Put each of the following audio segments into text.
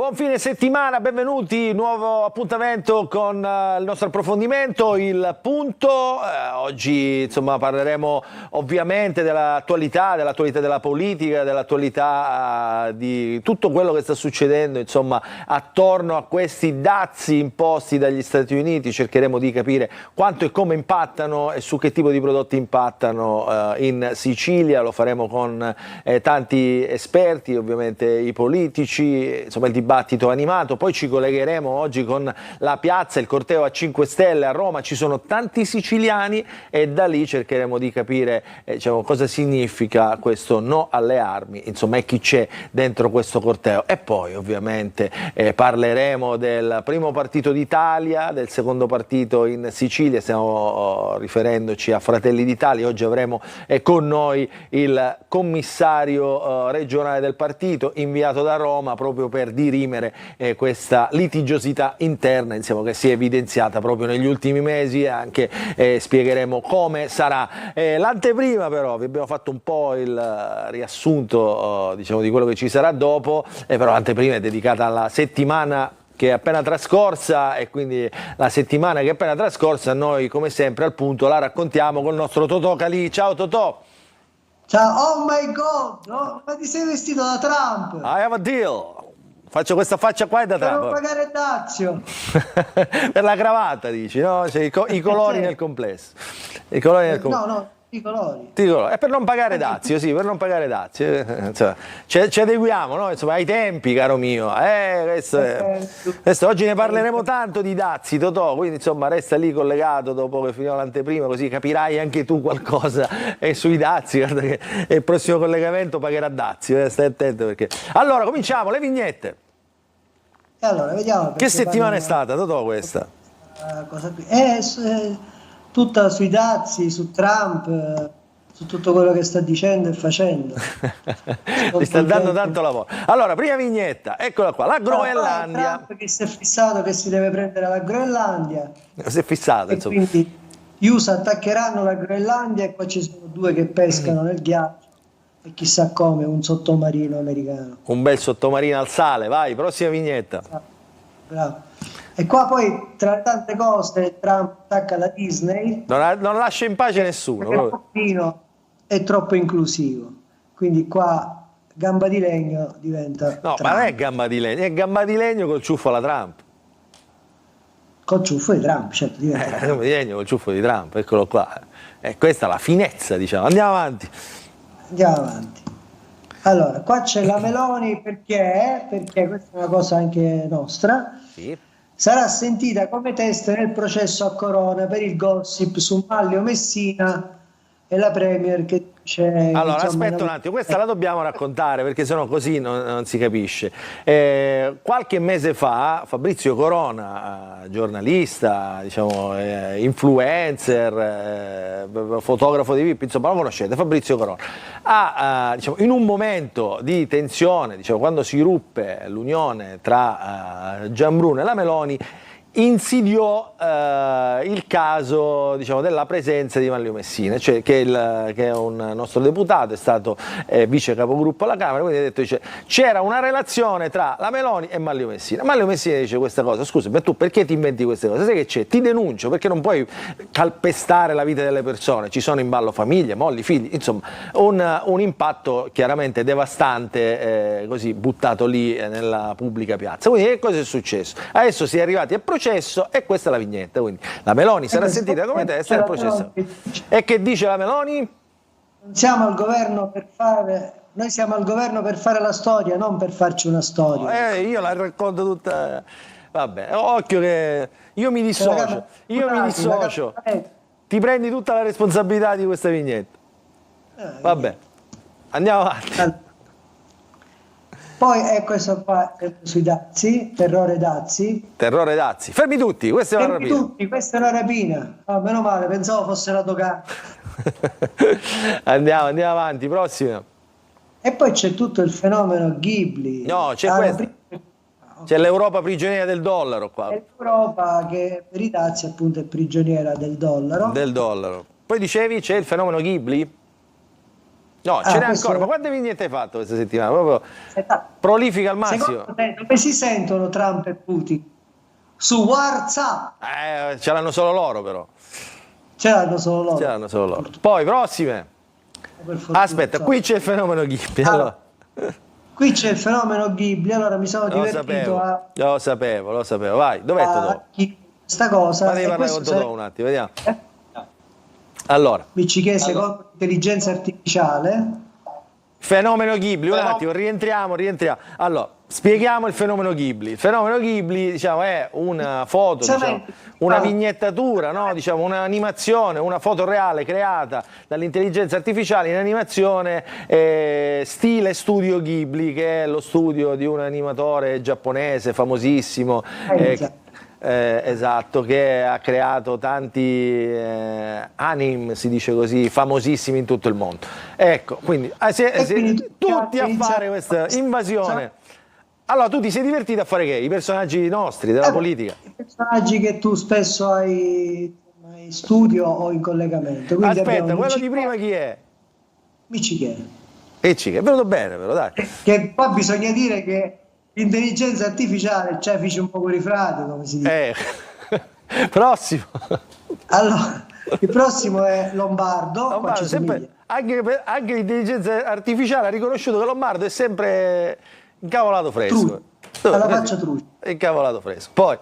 Buon fine settimana, benvenuti, nuovo appuntamento con il nostro approfondimento, il punto. Oggi insomma parleremo ovviamente dell'attualità della politica, dell'attualità di tutto quello che sta succedendo insomma attorno a questi dazi imposti dagli Stati Uniti. Cercheremo di capire quanto e come impattano e su che tipo di prodotti impattano in Sicilia. Lo faremo con tanti esperti, ovviamente i politici, insomma il dibattito animato. Poi ci collegheremo oggi con la piazza, il corteo a 5 Stelle a Roma. Ci sono tanti siciliani e da lì cercheremo di capire diciamo, cosa significa questo no alle armi, insomma, e chi c'è dentro questo corteo. E poi ovviamente parleremo del primo partito d'Italia, del secondo partito in Sicilia. Stiamo riferendoci a Fratelli d'Italia. Oggi avremo con noi il commissario regionale del partito, inviato da Roma proprio per dirimere questa litigiosità interna, insomma, che si è evidenziata proprio negli ultimi mesi, e anche spiegheremo come sarà. L'anteprima però, vi abbiamo fatto un po' il riassunto diciamo, di quello che ci sarà dopo, però l'anteprima è dedicata alla settimana che è appena trascorsa, e quindi la settimana che è appena trascorsa noi come sempre al punto la raccontiamo con il nostro Totò Calì. Ciao Totò! Ciao, oh my god, no? Ma ti sei vestito da Trump? I have a deal. Faccio questa faccia qua e da Per Trump. non pagare dazio. Per la cravatta dici, no? Cioè, i colori nel complesso. I colori nel complesso. No, i colori. È per non pagare dazio, sì, per non pagare dazio. Insomma, ci adeguiamo, no? Insomma, ai tempi, caro mio. Questo, oggi ne parleremo tanto di dazi, Totò, quindi insomma resta lì collegato dopo che finiamo l'anteprima, così capirai anche tu qualcosa sui dazi. Guarda che il prossimo collegamento pagherà dazio, stai attento perché. Allora, cominciamo, le vignette. E allora, vediamo. Che settimana è stata, Totò, questa? Cosa qui? Tutta sui dazi, su Trump, su tutto quello che sta dicendo e facendo. Mi sta dando tanto lavoro. Allora, prima vignetta, eccola qua, la Groenlandia. Trump che si è fissato che si deve prendere la Groenlandia. Si è fissato, e insomma. Quindi gli USA attaccheranno la Groenlandia e qua ci sono due che pescano nel ghiaccio e chissà come, un sottomarino americano. Un bel sottomarino al sale, vai, prossima vignetta. Bravo. E qua poi, tra le tante cose, Trump attacca la Disney. Non lascia in pace nessuno. È troppo inclusivo. Quindi qua gamba di legno diventa No, Trump. ma non è gamba di legno, è gamba di legno col ciuffo alla Trump. Col ciuffo di Trump, certo, diventa Gamba di legno col ciuffo di Trump, eccolo qua. Questa è la finezza, diciamo. Andiamo avanti. Andiamo avanti. Allora, qua c'è la Meloni perché questa è una cosa anche nostra. Sì. Sarà sentita come teste nel processo a Corona per il gossip su Maglio Messina e la Premier che c'è. Allora, aspetta un attimo, questa la dobbiamo raccontare perché sennò così non si capisce. Qualche mese fa Fabrizio Corona, giornalista, diciamo, influencer, fotografo di VIP, insomma lo conoscete, Fabrizio Corona, diciamo, in un momento di tensione, diciamo, quando si ruppe l'unione tra Gianbruno e la Meloni, insidiò il caso, diciamo, della presenza di Maglio Messina, cioè che è un nostro deputato, è stato vice capogruppo alla Camera, quindi ha detto, dice, c'era una relazione tra la Meloni e Maglio Messina. Maglio Messina dice questa cosa: scusa, ma tu perché ti inventi queste cose? Sai che c'è? Ti denuncio, perché non puoi calpestare la vita delle persone, ci sono in ballo famiglie, mogli, figli, insomma un impatto chiaramente devastante, così buttato lì nella pubblica piazza. Quindi che cosa è successo? Adesso si è arrivati a processo e questa è la vignetta, quindi la Meloni sarà sentita come testa del processo. E che dice la Meloni? Non siamo al governo per fare, noi siamo al governo per fare la storia, non per farci una storia. Io la racconto tutta. Vabbè, occhio che io mi dissocio, ti prendi tutta la responsabilità di questa vignetta. Vabbè, andiamo avanti. Poi è questo qua sui dazi, terrore dazi. Terrore dazi. Fermi tutti, questa è una rapina. Questa è una rapina. Oh, meno male, pensavo fosse la tocata. Andiamo avanti, prossima. E poi c'è tutto il fenomeno Ghibli. No, c'è questo. C'è l'Europa prigioniera del dollaro qua. È l'Europa che per i dazi appunto è prigioniera del dollaro. Del dollaro. Poi dicevi c'è il fenomeno Ghibli? No, ce n'è questo ancora. è- Ma quante vignette hai fatto questa settimana? Proprio Esatto. prolifica al massimo. Secondo te dove si sentono Trump e Putin? Su WhatsApp, Ce l'hanno solo loro, però. ce l'hanno solo loro. Ce l'hanno solo loro. Poi, prossime. Per fortuna, Aspetta, so. qui c'è il fenomeno Ghibli. Allora, Allora, qui c'è il fenomeno Ghibli, allora mi sono lo divertito sapevo, lo sapevo. Vai, dov'è Totò? questa cosa. Fammi e parlare questo con Totò un attimo, vediamo. eh, Allora, mi ci chiede secondo l'intelligenza artificiale. fenomeno Ghibli, un attimo, rientriamo. Allora, spieghiamo il fenomeno Ghibli. Il fenomeno Ghibli, diciamo, è una foto, diciamo, una vignettatura, no? Diciamo, un'animazione, una foto reale creata dall'intelligenza artificiale in animazione stile studio Ghibli, che è lo studio di un animatore giapponese famosissimo. Esatto, che ha creato tanti anime, si dice così, famosissimi in tutto il mondo. Ecco, quindi, quindi tutti a fare questa invasione. Allora, tu ti sei divertito a fare che? I personaggi nostri, della politica? I personaggi che tu spesso hai in studio o in collegamento. Quindi Aspetta, quello Michike, di prima chi è? Michike. Michike, è venuto bene però, dai. Che qua bisogna dire che l'intelligenza artificiale ci fece un po' con i frati, come si dice. Prossimo. Allora, il prossimo è Lombardo. Qua Lombardo, ci sempre, anche l'intelligenza artificiale ha riconosciuto che Lombardo è sempre incavolato fresco. Alla faccia truce. Incavolato fresco. Poi,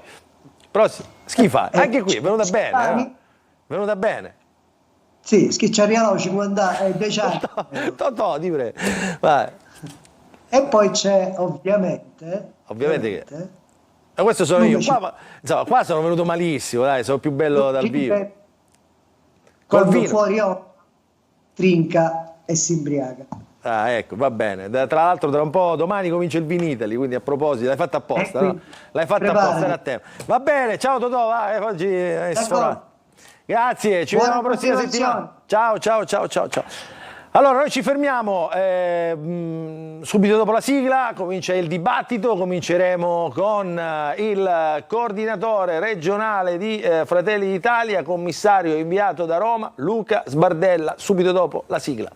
prossimo, Schifani. Anche qui è venuta bene. Schifani. Venuta bene. Sì, Schicciariano 50 10 anni. Totò, ti prego. Vai. E poi c'è ovviamente che... E questo sono io. Luca Qua, insomma, qua sono venuto malissimo, dai, sono più bello dal vivo. Col quando vino. fuori trinca e si imbriaca. Ah, ecco, va bene. Tra l'altro tra un po' domani comincia il Vinitali, quindi a proposito, l'hai fatta apposta, no? L'hai fatta apposta, era a tempo. Va bene, ciao Totò, vai, oggi è sforato. Grazie, ci vediamo la prossima settimana. Ciao. Allora, noi ci fermiamo subito dopo la sigla, comincia il dibattito, cominceremo con il coordinatore regionale di Fratelli d'Italia, commissario inviato da Roma, Luca Sbardella, subito dopo la sigla.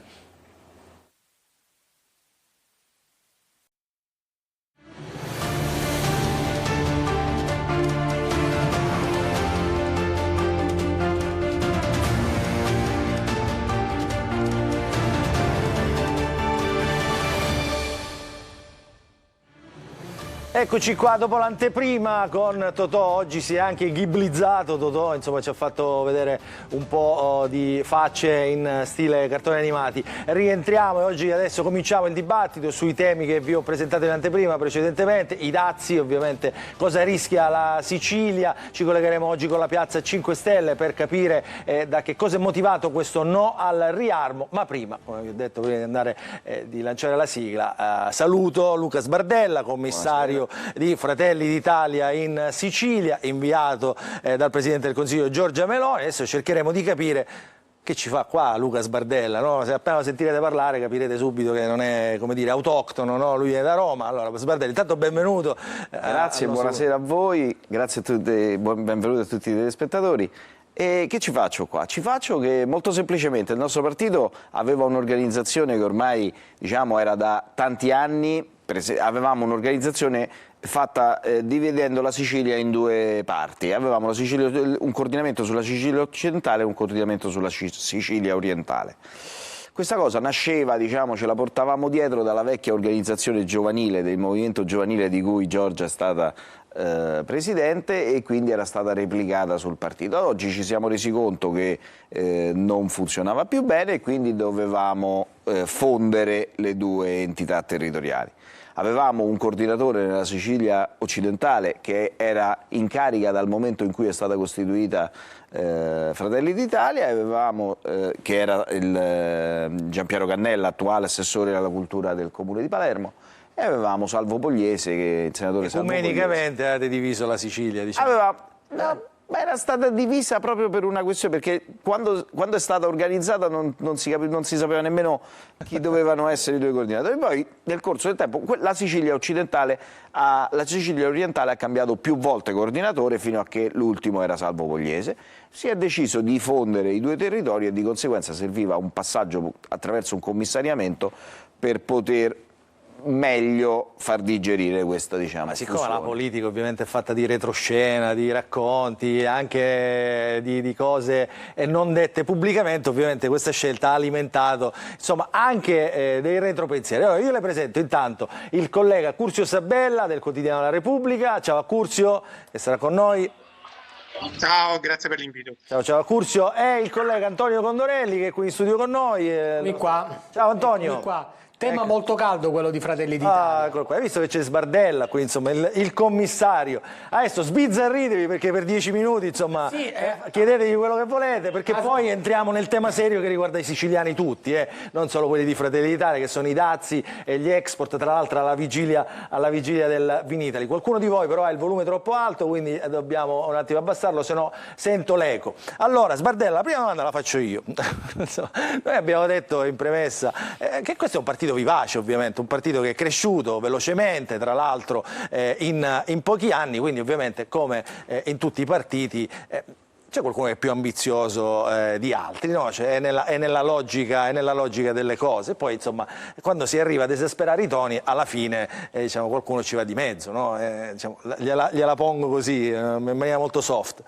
Eccoci qua dopo l'anteprima con Totò, oggi si è anche ghiblizzato Totò, insomma ci ha fatto vedere un po' di facce in stile cartoni animati. Rientriamo e oggi adesso cominciamo il dibattito sui temi che vi ho presentato in anteprima precedentemente, i dazi ovviamente, cosa rischia la Sicilia, ci collegheremo oggi con la piazza 5 Stelle per capire da che cosa è motivato questo no al riarmo, ma prima, come vi ho detto prima di andare di lanciare la sigla, saluto Luca Sbardella, commissario di Fratelli d'Italia in Sicilia, inviato dal Presidente del Consiglio Giorgia Meloni. Adesso cercheremo di capire che ci fa qua Luca Sbardella, no? Se appena lo sentirete parlare capirete subito che non è, come dire, autoctono, no? Lui è da Roma. Allora Sbardella, intanto benvenuto. Grazie, buonasera a voi, grazie a tutti, benvenuti a tutti i telespettatori. E che ci faccio qua? Ci faccio che molto semplicemente il nostro partito aveva un'organizzazione che ormai diciamo era da tanti anni, avevamo un'organizzazione fatta dividendo la Sicilia in due parti, avevamo un coordinamento sulla Sicilia occidentale e un coordinamento sulla Sicilia orientale. Questa cosa nasceva, diciamo, ce la portavamo dietro dalla vecchia organizzazione giovanile, del movimento giovanile di cui Giorgia è stata presidente e quindi era stata replicata sul partito. Ad oggi ci siamo resi conto che non funzionava più bene e quindi dovevamo fondere le due entità territoriali. Avevamo un coordinatore nella Sicilia occidentale che era in carica dal momento in cui è stata costituita Fratelli d'Italia, che era Giampiero Cannella, attuale assessore alla cultura del Comune di Palermo, e avevamo Salvo Pogliese, che il senatore Salvo Pogliese. Ecumenicamente avete diviso la Sicilia, diciamo. Ma era stata divisa proprio per una questione, perché quando è stata organizzata non si sapeva nemmeno chi dovevano essere i due coordinatori. Poi nel corso del tempo la Sicilia orientale ha cambiato più volte coordinatore fino a che l'ultimo era Salvo Pogliese. Si è deciso di fondere i due territori e di conseguenza serviva un passaggio attraverso un commissariamento per poter meglio far digerire questa, diciamo, Ma siccome fusione. la politica ovviamente è fatta di retroscena, di racconti, anche di cose non dette pubblicamente, ovviamente questa scelta ha alimentato insomma anche dei retropensieri. Allora io le presento intanto il collega Curzio Sabella del quotidiano La Repubblica. Ciao a Curzio, che sarà con noi. Ciao, grazie per l'invito. Ciao Curzio, e il collega Antonio Condorelli che è qui in studio con noi. Eccomi qua. Ciao Antonio. Eccomi qua. Tema molto caldo quello di Fratelli d'Italia. Eccolo qua. Hai visto che c'è Sbardella qui, insomma, il commissario. Adesso sbizzarritevi perché per 10 minuti, insomma, Sì, chiedetevi quello che volete, perché poi entriamo nel tema serio che riguarda i siciliani tutti, non solo quelli di Fratelli d'Italia, che sono i dazi e gli export, tra l'altro alla vigilia del Vinitali. Qualcuno di voi però ha il volume troppo alto, quindi dobbiamo un attimo abbassarlo, se no sento l'eco. Allora, Sbardella, la prima domanda la faccio io. Noi abbiamo detto in premessa che questo è un partito vivace, ovviamente, un partito che è cresciuto velocemente, tra l'altro in pochi anni, quindi ovviamente come in tutti i partiti c'è qualcuno che è più ambizioso di altri, no? Cioè, è nella logica delle cose. Poi insomma quando si arriva a esasperare i toni, alla fine diciamo, qualcuno ci va di mezzo, no? Diciamo, gliela pongo così in maniera molto soft.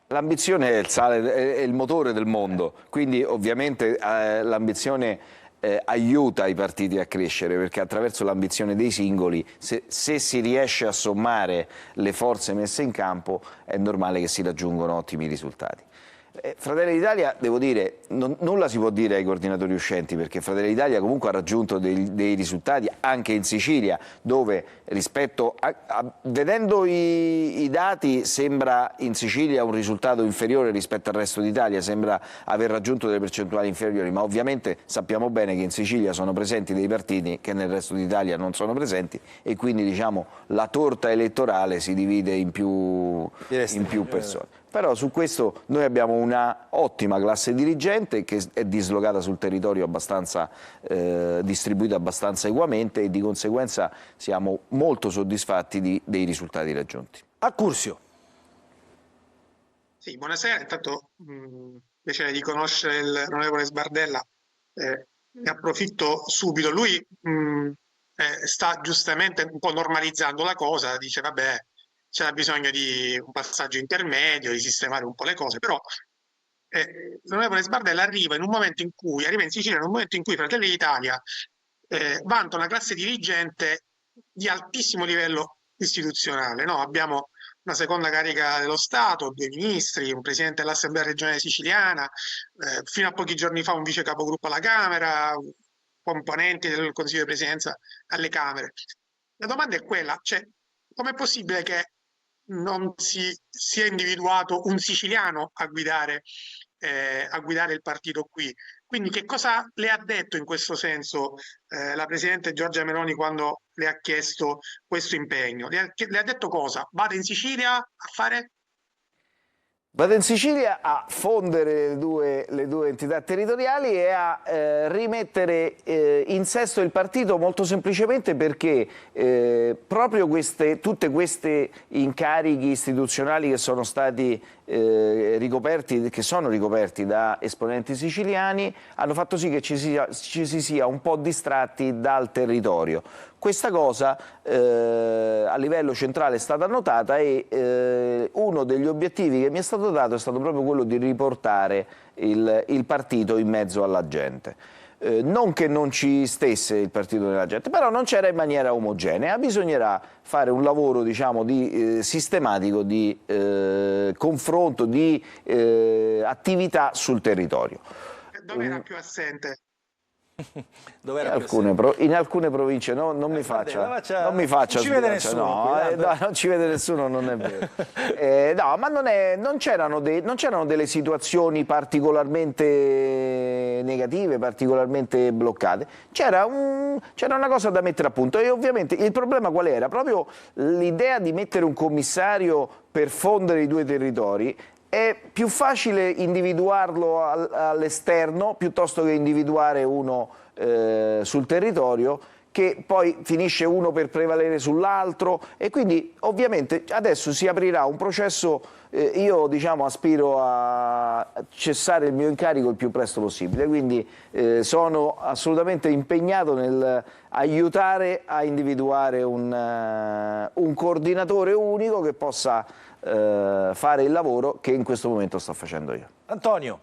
L'ambizione è il sale, è il motore del mondo, quindi ovviamente l'ambizione aiuta i partiti a crescere, perché attraverso l'ambizione dei singoli, se si riesce a sommare le forze messe in campo, è normale che si raggiungano ottimi risultati. Fratelli d'Italia, devo dire, nulla si può dire ai coordinatori uscenti, perché Fratelli d'Italia comunque ha raggiunto dei risultati anche in Sicilia, dove rispetto vedendo i dati sembra in Sicilia un risultato inferiore rispetto al resto d'Italia, sembra aver raggiunto delle percentuali inferiori, ma ovviamente sappiamo bene che in Sicilia sono presenti dei partiti che nel resto d'Italia non sono presenti e quindi diciamo la torta elettorale si divide in più persone. Però su questo noi abbiamo una ottima classe dirigente che è dislocata sul territorio abbastanza distribuita abbastanza equamente e di conseguenza siamo molto soddisfatti dei risultati raggiunti. A Curzio. Sì, buonasera, intanto piacere di conoscere l'onorevole Sbardella, ne approfitto subito. Lui sta giustamente un po' normalizzando la cosa, dice vabbè, c'era bisogno di un passaggio intermedio, di sistemare un po' le cose, però l'onorevole Sbardella arriva in Sicilia in un momento in cui Fratelli d'Italia vanta una classe dirigente di altissimo livello istituzionale, no? Abbiamo una seconda carica dello Stato, 2 ministri, un presidente dell'Assemblea regionale siciliana, fino a pochi giorni fa un vice capogruppo alla Camera, componenti del Consiglio di Presidenza alle Camere. La domanda è quella, cioè, com'è possibile che non si sia individuato un siciliano a guidare il partito qui? Quindi che cosa le ha detto in questo senso la Presidente Giorgia Meloni quando le ha chiesto questo impegno? Le ha detto cosa? Vado in Sicilia a fare? Vado in Sicilia a fondere le due entità territoriali e a rimettere in sesto il partito molto semplicemente perché proprio tutte queste incarichi istituzionali che sono stati ricoperti da esponenti siciliani hanno fatto sì che ci si sia un po' distratti dal territorio. Questa cosa a livello centrale è stata notata e uno degli obiettivi che mi è stato dato è stato proprio quello di riportare il partito in mezzo alla gente. Non che non ci stesse il partito nella gente, però non c'era in maniera omogenea, bisognerà fare un lavoro diciamo, sistematico di confronto, di attività sul territorio. Dove era più assente? Dov'era In alcune province, no, non mi faccia, non mi faccia, non ci vede nessuno, no, non ci vede nessuno, non è vero. No, ma non c'erano delle situazioni particolarmente negative, particolarmente bloccate, c'era una cosa da mettere a punto e ovviamente il problema qual era? Proprio l'idea di mettere un commissario per fondere i due territori. È più facile individuarlo all'esterno piuttosto che individuare uno sul territorio, che poi finisce uno per prevalere sull'altro e quindi ovviamente adesso si aprirà un processo, io diciamo aspiro a cessare il mio incarico il più presto possibile, quindi sono assolutamente impegnato nel aiutare a individuare un coordinatore unico che possa fare il lavoro che in questo momento sto facendo io. Antonio.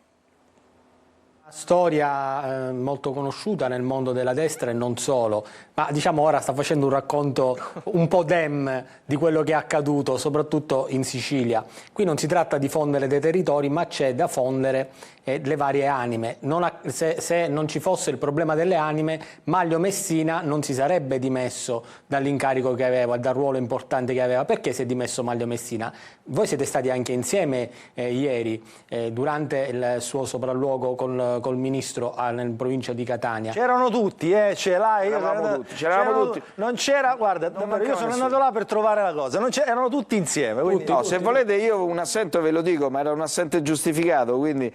Storia molto conosciuta nel mondo della destra e non solo, ma diciamo ora sta facendo un racconto un po' dem di quello che è accaduto soprattutto in Sicilia. Qui non si tratta di fondere dei territori, ma c'è da fondere le varie anime. Se non ci fosse il problema delle anime, Maglio Messina non si sarebbe dimesso dall'incarico che aveva, dal ruolo importante che aveva. Perché si è dimesso Maglio Messina? Voi siete stati anche insieme ieri durante il suo sopralluogo col ministro in provincia di Catania. C'erano tutti, C'eravamo tutti. Non c'era, guarda, davvero, io sono andato là per trovare la cosa, erano tutti insieme. No, se volete io un assento ve lo dico, ma era un assento giustificato, quindi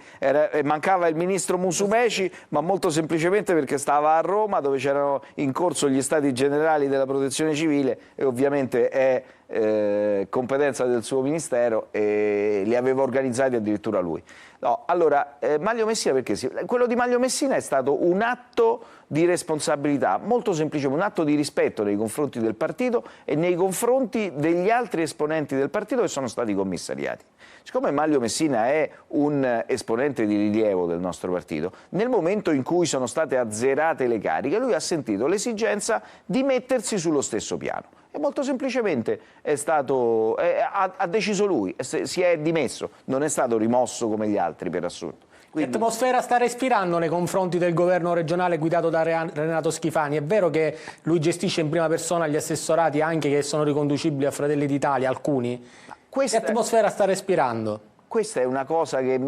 mancava il ministro Musumeci, ma molto semplicemente perché stava a Roma dove c'erano in corso gli stati generali della protezione civile e ovviamente è competenza del suo ministero e li aveva organizzati addirittura lui. No, allora, Maglio Messina perché sì? Quello di Maglio Messina è stato un atto di responsabilità, molto semplice, un atto di rispetto nei confronti del partito e nei confronti degli altri esponenti del partito che sono stati commissariati. Siccome Maglio Messina è un esponente di rilievo del nostro partito, nel momento in cui sono state azzerate le cariche, lui ha sentito l'esigenza di mettersi sullo stesso piano. E molto semplicemente ha deciso lui, si è dimesso, non è stato rimosso come gli altri per assurdo. Quindi... Che atmosfera sta respirando nei confronti del governo regionale guidato da Renato Schifani? È vero che lui gestisce in prima persona gli assessorati anche che sono riconducibili a Fratelli d'Italia, alcuni? Che atmosfera sta respirando? Questa è una cosa che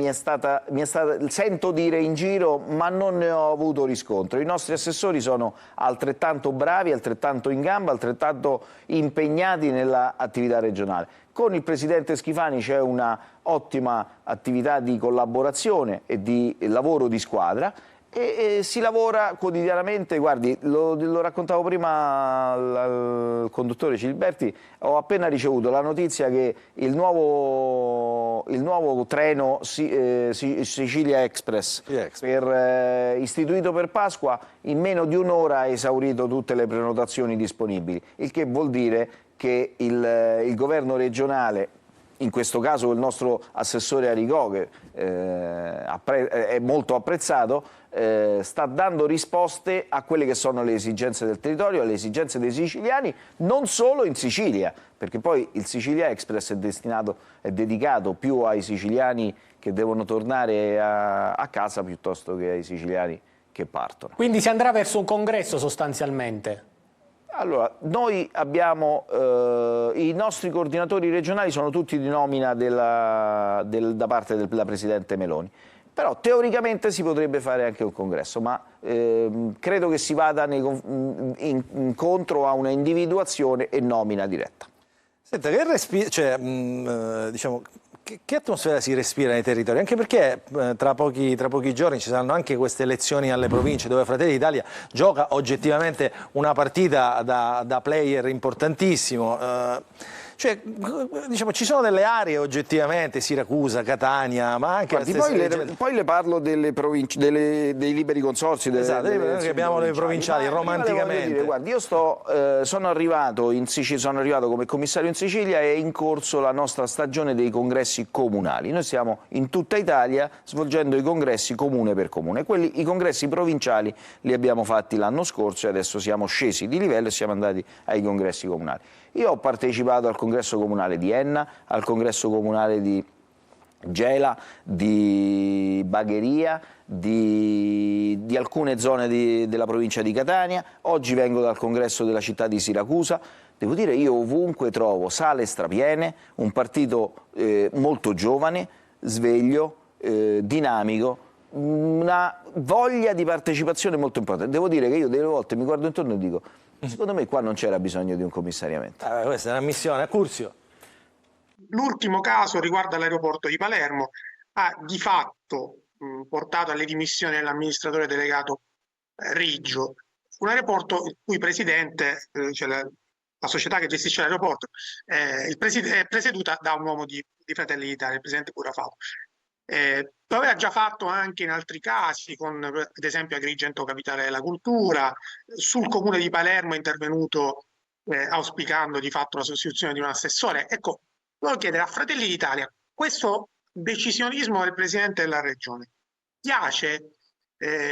sento dire in giro, ma non ne ho avuto riscontro. I nostri assessori sono altrettanto bravi, altrettanto in gamba, altrettanto impegnati nell'attività regionale. Con il presidente Schifani c'è una ottima attività di collaborazione e di lavoro di squadra e si lavora quotidianamente. Guardi, lo raccontavo prima al conduttore Ciliberti, ho appena ricevuto la notizia che il nuovo treno Sicilia Express, istituito per Pasqua, in meno di un'ora ha esaurito tutte le prenotazioni disponibili, il che vuol dire che il governo regionale, in questo caso il nostro assessore Aricò, che è molto apprezzato, sta dando risposte a quelle che sono le esigenze del territorio, alle esigenze dei siciliani, non solo in Sicilia, perché poi il Sicilia Express è dedicato più ai siciliani che devono tornare a casa piuttosto che ai siciliani che partono. Quindi si andrà verso un congresso sostanzialmente? Allora, noi abbiamo, i nostri coordinatori regionali sono tutti di nomina da parte della Presidente Meloni, però teoricamente si potrebbe fare anche un congresso, ma credo che si vada incontro a una individuazione e nomina diretta. Senta, che atmosfera si respira nei territori? Anche perché tra pochi giorni ci saranno anche queste elezioni alle province dove Fratelli d'Italia gioca oggettivamente una partita da player importantissimo. Ci sono delle aree oggettivamente, Siracusa, Catania, ma anche... Guardi, poi le parlo delle province, dei liberi consorzi. Esatto, noi abbiamo le provinciali, romanticamente. Guardi, io sono arrivato come commissario in Sicilia e è in corso la nostra stagione dei congressi comunali. Noi stiamo in tutta Italia svolgendo i congressi comune per comune. I congressi provinciali li abbiamo fatti l'anno scorso e adesso siamo scesi di livello e siamo andati ai congressi comunali. Io ho partecipato al congresso comunale di Enna, al congresso comunale di Gela, di Bagheria, di alcune zone della provincia di Catania. Oggi vengo dal congresso della città di Siracusa. Devo dire, io ovunque trovo sale strapiene, un partito molto giovane, sveglio, dinamico, una voglia di partecipazione molto importante. Devo dire che io delle volte mi guardo intorno e dico, secondo me qua non c'era bisogno di un commissariamento. Questa è una missione. Curzio. L'ultimo caso riguarda l'aeroporto di Palermo, ha di fatto portato alle dimissioni dell'amministratore delegato Riggio, un aeroporto il cui presidente, cioè la società che gestisce l'aeroporto, è presieduta da un uomo di Fratelli d'Italia, il presidente Curafato. Lo aveva già fatto anche in altri casi, con ad esempio Agrigento Capitale della Cultura, sul comune di Palermo è intervenuto auspicando di fatto la sostituzione di un assessore. Ecco, volevo chiedere a Fratelli d'Italia, questo decisionismo del Presidente della Regione piace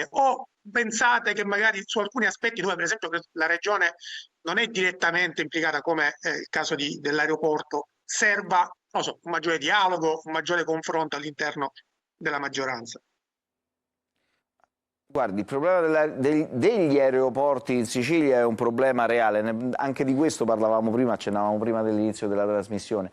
o pensate che magari su alcuni aspetti dove per esempio la Regione non è direttamente implicata, come il caso dell'aeroporto, serva, non so, un maggiore dialogo, un maggiore confronto all'interno della maggioranza? Guardi, il problema degli aeroporti in Sicilia è un problema reale, anche di questo parlavamo prima, accennavamo prima dell'inizio della trasmissione.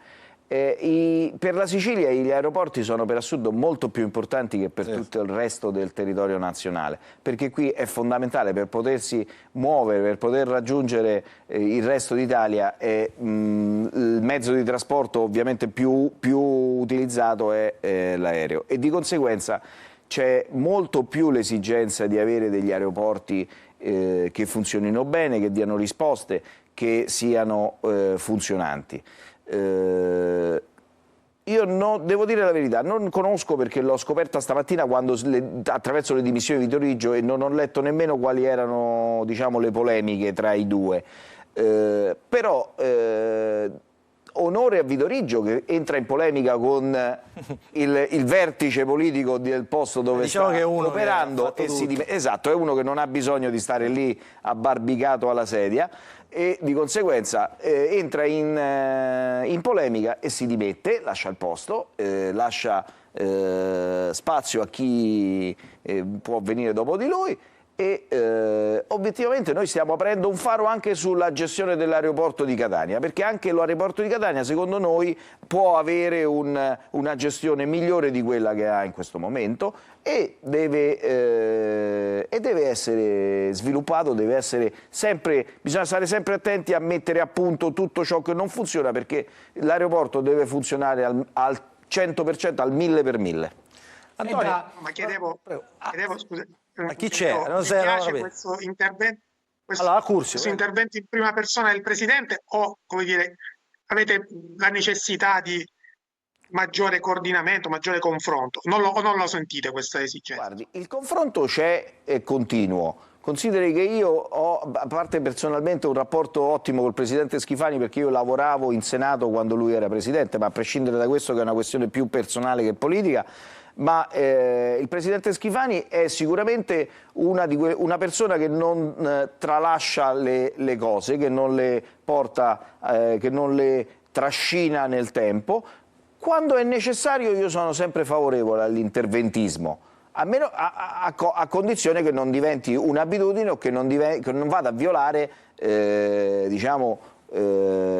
Per la Sicilia gli aeroporti sono per assurdo molto più importanti che per tutto il resto del territorio nazionale, perché qui è fondamentale per potersi muovere, per poter raggiungere il resto d'Italia, il mezzo di trasporto ovviamente più utilizzato è l'aereo e di conseguenza c'è molto più l'esigenza di avere degli aeroporti che funzionino bene, che diano risposte, che siano funzionanti. Io devo dire la verità, non conosco perché l'ho scoperta stamattina attraverso le dimissioni di Vito Riggio e non ho letto nemmeno quali erano, diciamo, le polemiche tra i due. Però onore a Vito Riggio che entra in polemica con il vertice politico del posto dove diciamo sta che è uno operando che esatto, è uno che non ha bisogno di stare lì abbarbicato alla sedia e di conseguenza entra in polemica e si dimette, lascia il posto, lascia spazio a chi può venire dopo di lui e obiettivamente noi stiamo aprendo un faro anche sulla gestione dell'aeroporto di Catania, perché anche l'aeroporto di Catania secondo noi può avere una gestione migliore di quella che ha in questo momento e deve essere sviluppato, bisogna stare sempre attenti a mettere a punto tutto ciò che non funziona, perché l'aeroporto deve funzionare al 100%, al 1000 per 1000. Antonio, Ma chiedevo scusa, ma chi c'è? mi piace questo intervento, questo intervento in prima persona del Presidente o, come dire, avete la necessità di maggiore coordinamento, maggiore confronto? Non lo sentite questa esigenza? Guardi, il confronto c'è e continuo. Consideri che io ho, a parte personalmente, un rapporto ottimo col Presidente Schifani perché io lavoravo in Senato quando lui era Presidente, ma a prescindere da questo che è una questione più personale che politica, ma il Presidente Schifani è sicuramente una persona che non tralascia le cose, che non le porta, che non le trascina nel tempo. Quando è necessario io sono sempre favorevole all'interventismo, a condizione che non diventi un'abitudine o che non vada a violare diciamo,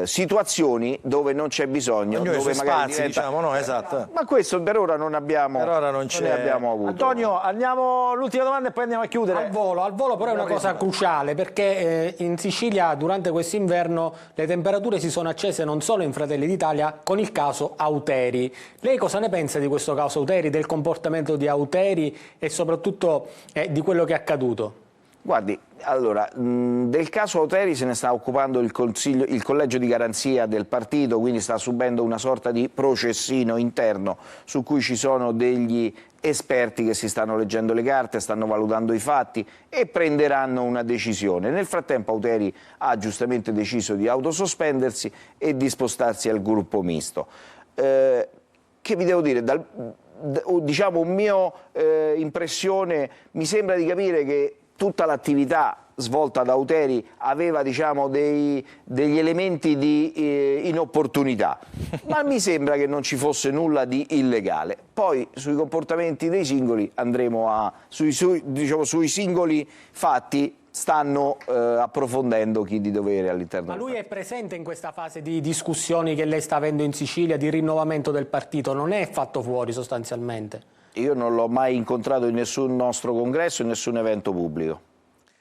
situazioni dove non c'è bisogno, dove magari spazi, diciamo, no, esatto. Ma questo per ora non abbiamo, non ne abbiamo avuto. Antonio, andiamo all'ultima domanda e poi andiamo a chiudere. Al volo però è una cosa cruciale perché in Sicilia durante quest'inverno le temperature si sono accese non solo in Fratelli d'Italia con il caso Auteri. Lei cosa ne pensa di questo caso Auteri, del comportamento di Auteri e soprattutto di quello che è accaduto? Guardi, allora, del caso Auteri se ne sta occupando il collegio di garanzia del partito, quindi sta subendo una sorta di processino interno su cui ci sono degli esperti che si stanno leggendo le carte, stanno valutando i fatti e prenderanno una decisione. Nel frattempo Auteri ha giustamente deciso di autosospendersi e di spostarsi al gruppo misto. Che vi devo dire? Diciamo un mio impressione, mi sembra di capire che tutta l'attività svolta da Auteri aveva, diciamo, degli elementi di inopportunità, ma mi sembra che non ci fosse nulla di illegale. Poi sui comportamenti dei singoli andremo sui singoli fatti stanno approfondendo chi di dovere all'interno. Ma lui è presente in questa fase di discussioni che lei sta avendo in Sicilia, di rinnovamento del partito, non è fatto fuori sostanzialmente? Io non l'ho mai incontrato in nessun nostro congresso, in nessun evento pubblico.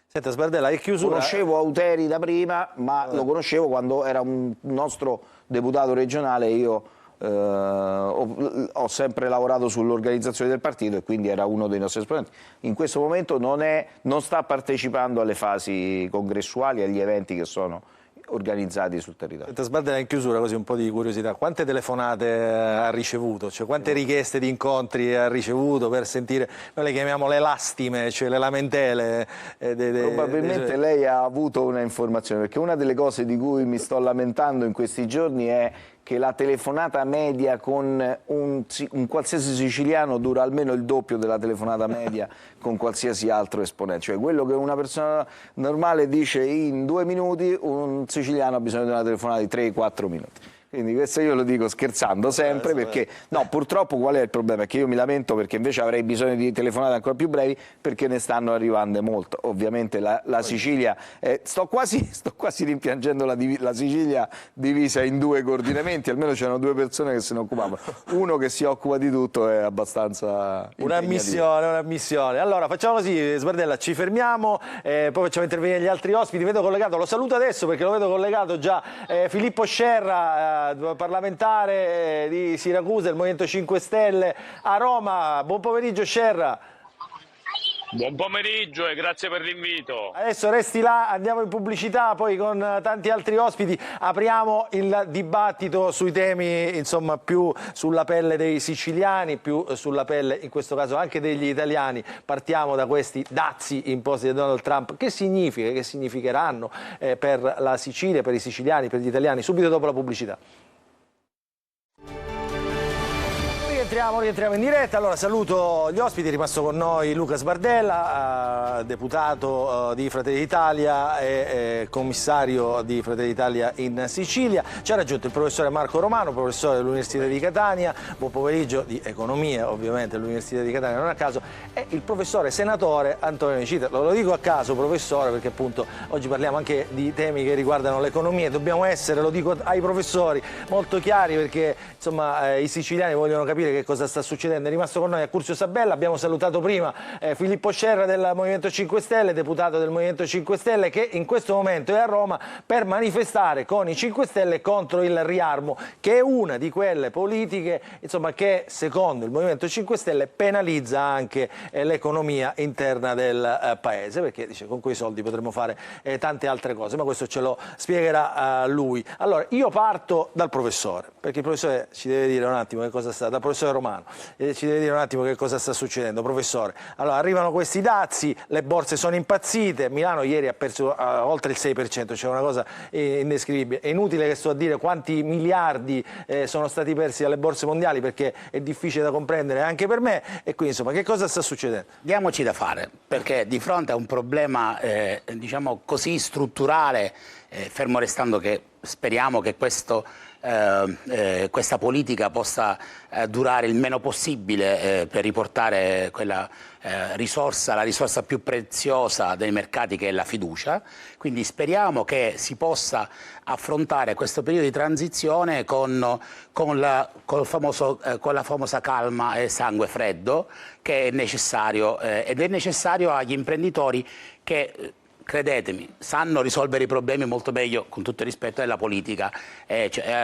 Senta Sbardella, in chiusura... Conoscevo Auteri da prima, ma lo conoscevo quando era un nostro deputato regionale. Io ho sempre lavorato sull'organizzazione del partito e quindi era uno dei nostri esponenti. In questo momento non sta partecipando alle fasi congressuali, agli eventi che sono organizzati sul territorio. Senta Sbardella, in chiusura, così un po' di curiosità, quante telefonate ha ricevuto? Cioè, quante richieste di incontri ha ricevuto per sentire, noi le chiamiamo le lastime, cioè le lamentele? Probabilmente lei ha avuto una informazione, perché una delle cose di cui mi sto lamentando in questi giorni è che la telefonata media con un qualsiasi siciliano dura almeno il doppio della telefonata media con qualsiasi altro esponente. Cioè quello che una persona normale dice in 2 minuti, un siciliano ha bisogno di una telefonata di 3-4 minuti. Quindi questo io lo dico scherzando sempre, perché no, purtroppo qual è il problema? È che io mi lamento perché invece avrei bisogno di telefonate ancora più brevi, perché ne stanno arrivando molto. Ovviamente la Sicilia, sto quasi rimpiangendo la Sicilia divisa in 2 coordinamenti, almeno c'erano 2 persone che se ne occupavano. Uno che si occupa di tutto è abbastanza un'ammissione. Allora facciamo così, Sbardella, ci fermiamo, poi facciamo intervenire gli altri ospiti. Vedo collegato, lo saluto adesso perché lo vedo collegato già, Filippo Scerra, parlamentare di Siracusa, del Movimento 5 Stelle a Roma. Buon pomeriggio Scerra. Buon pomeriggio e grazie per l'invito. Adesso resti là, andiamo in pubblicità, poi con tanti altri ospiti apriamo il dibattito sui temi, insomma, più sulla pelle dei siciliani, più sulla pelle in questo caso anche degli italiani. Partiamo da questi dazi imposti da Donald Trump. Che significa, che significheranno per la Sicilia, per i siciliani, per gli italiani? Subito dopo la pubblicità. Rientriamo in diretta. Allora saluto gli ospiti, è rimasto con noi Luca Sbardella, deputato di Fratelli d'Italia e commissario di Fratelli d'Italia in Sicilia. Ci ha raggiunto il professore Marco Romano, professore dell'Università di Catania, buon pomeriggio, di economia ovviamente all'Università di Catania, non a caso, e il professore senatore Antonio Nicita. Lo dico a caso professore perché appunto oggi parliamo anche di temi che riguardano l'economia e dobbiamo essere, lo dico ai professori, molto chiari perché insomma i siciliani vogliono capire che cosa sta succedendo. È rimasto con noi Accursio Sabella, abbiamo salutato prima Filippo Scerra del Movimento 5 Stelle, deputato del Movimento 5 Stelle, che in questo momento è a Roma per manifestare con i 5 Stelle contro il riarmo, che è una di quelle politiche insomma, che secondo il Movimento 5 Stelle penalizza anche l'economia interna del Paese, perché dice con quei soldi potremmo fare tante altre cose, ma questo ce lo spiegherà lui. Allora io parto dal professore, perché il professore ci deve dire un attimo che cosa sta, dal professore Romano, ci deve dire un attimo che cosa sta succedendo. Professore, allora arrivano questi dazi, le borse sono impazzite, Milano ieri ha perso oltre il 6%, cioè una cosa indescrivibile. È inutile che sto a dire quanti miliardi sono stati persi dalle borse mondiali, perché è difficile da comprendere anche per me, e quindi insomma che cosa sta succedendo? Diamoci da fare, perché di fronte a un problema diciamo così strutturale, fermo restando che speriamo che questa politica possa durare il meno possibile per riportare quella la risorsa più preziosa dei mercati, che è la fiducia. Quindi speriamo che si possa affrontare questo periodo di transizione con la famosa calma e sangue freddo, che è necessario, ed è necessario agli imprenditori che, credetemi, sanno risolvere i problemi molto meglio, con tutto il rispetto, della politica.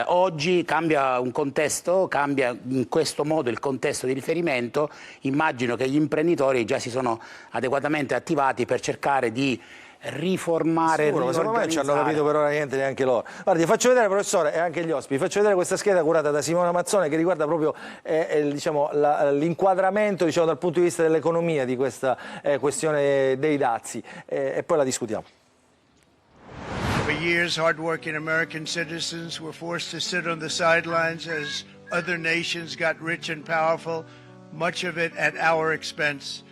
Oggi cambia un contesto, cambia in questo modo il contesto di riferimento. Immagino che gli imprenditori già si sono adeguatamente attivati per cercare di riformare, sicuro, secondo me ci hanno capito per ora niente neanche loro. Guardi, faccio vedere, professore, e anche gli ospiti, faccio vedere questa scheda curata da Simona Mazzone, che riguarda proprio diciamo, l'inquadramento, diciamo, dal punto di vista dell'economia di questa questione dei dazi, e poi la discutiamo. For years, hardworking American citizens were forced to sit on the sidelines as other nations got rich and powerful, much of it at our expense.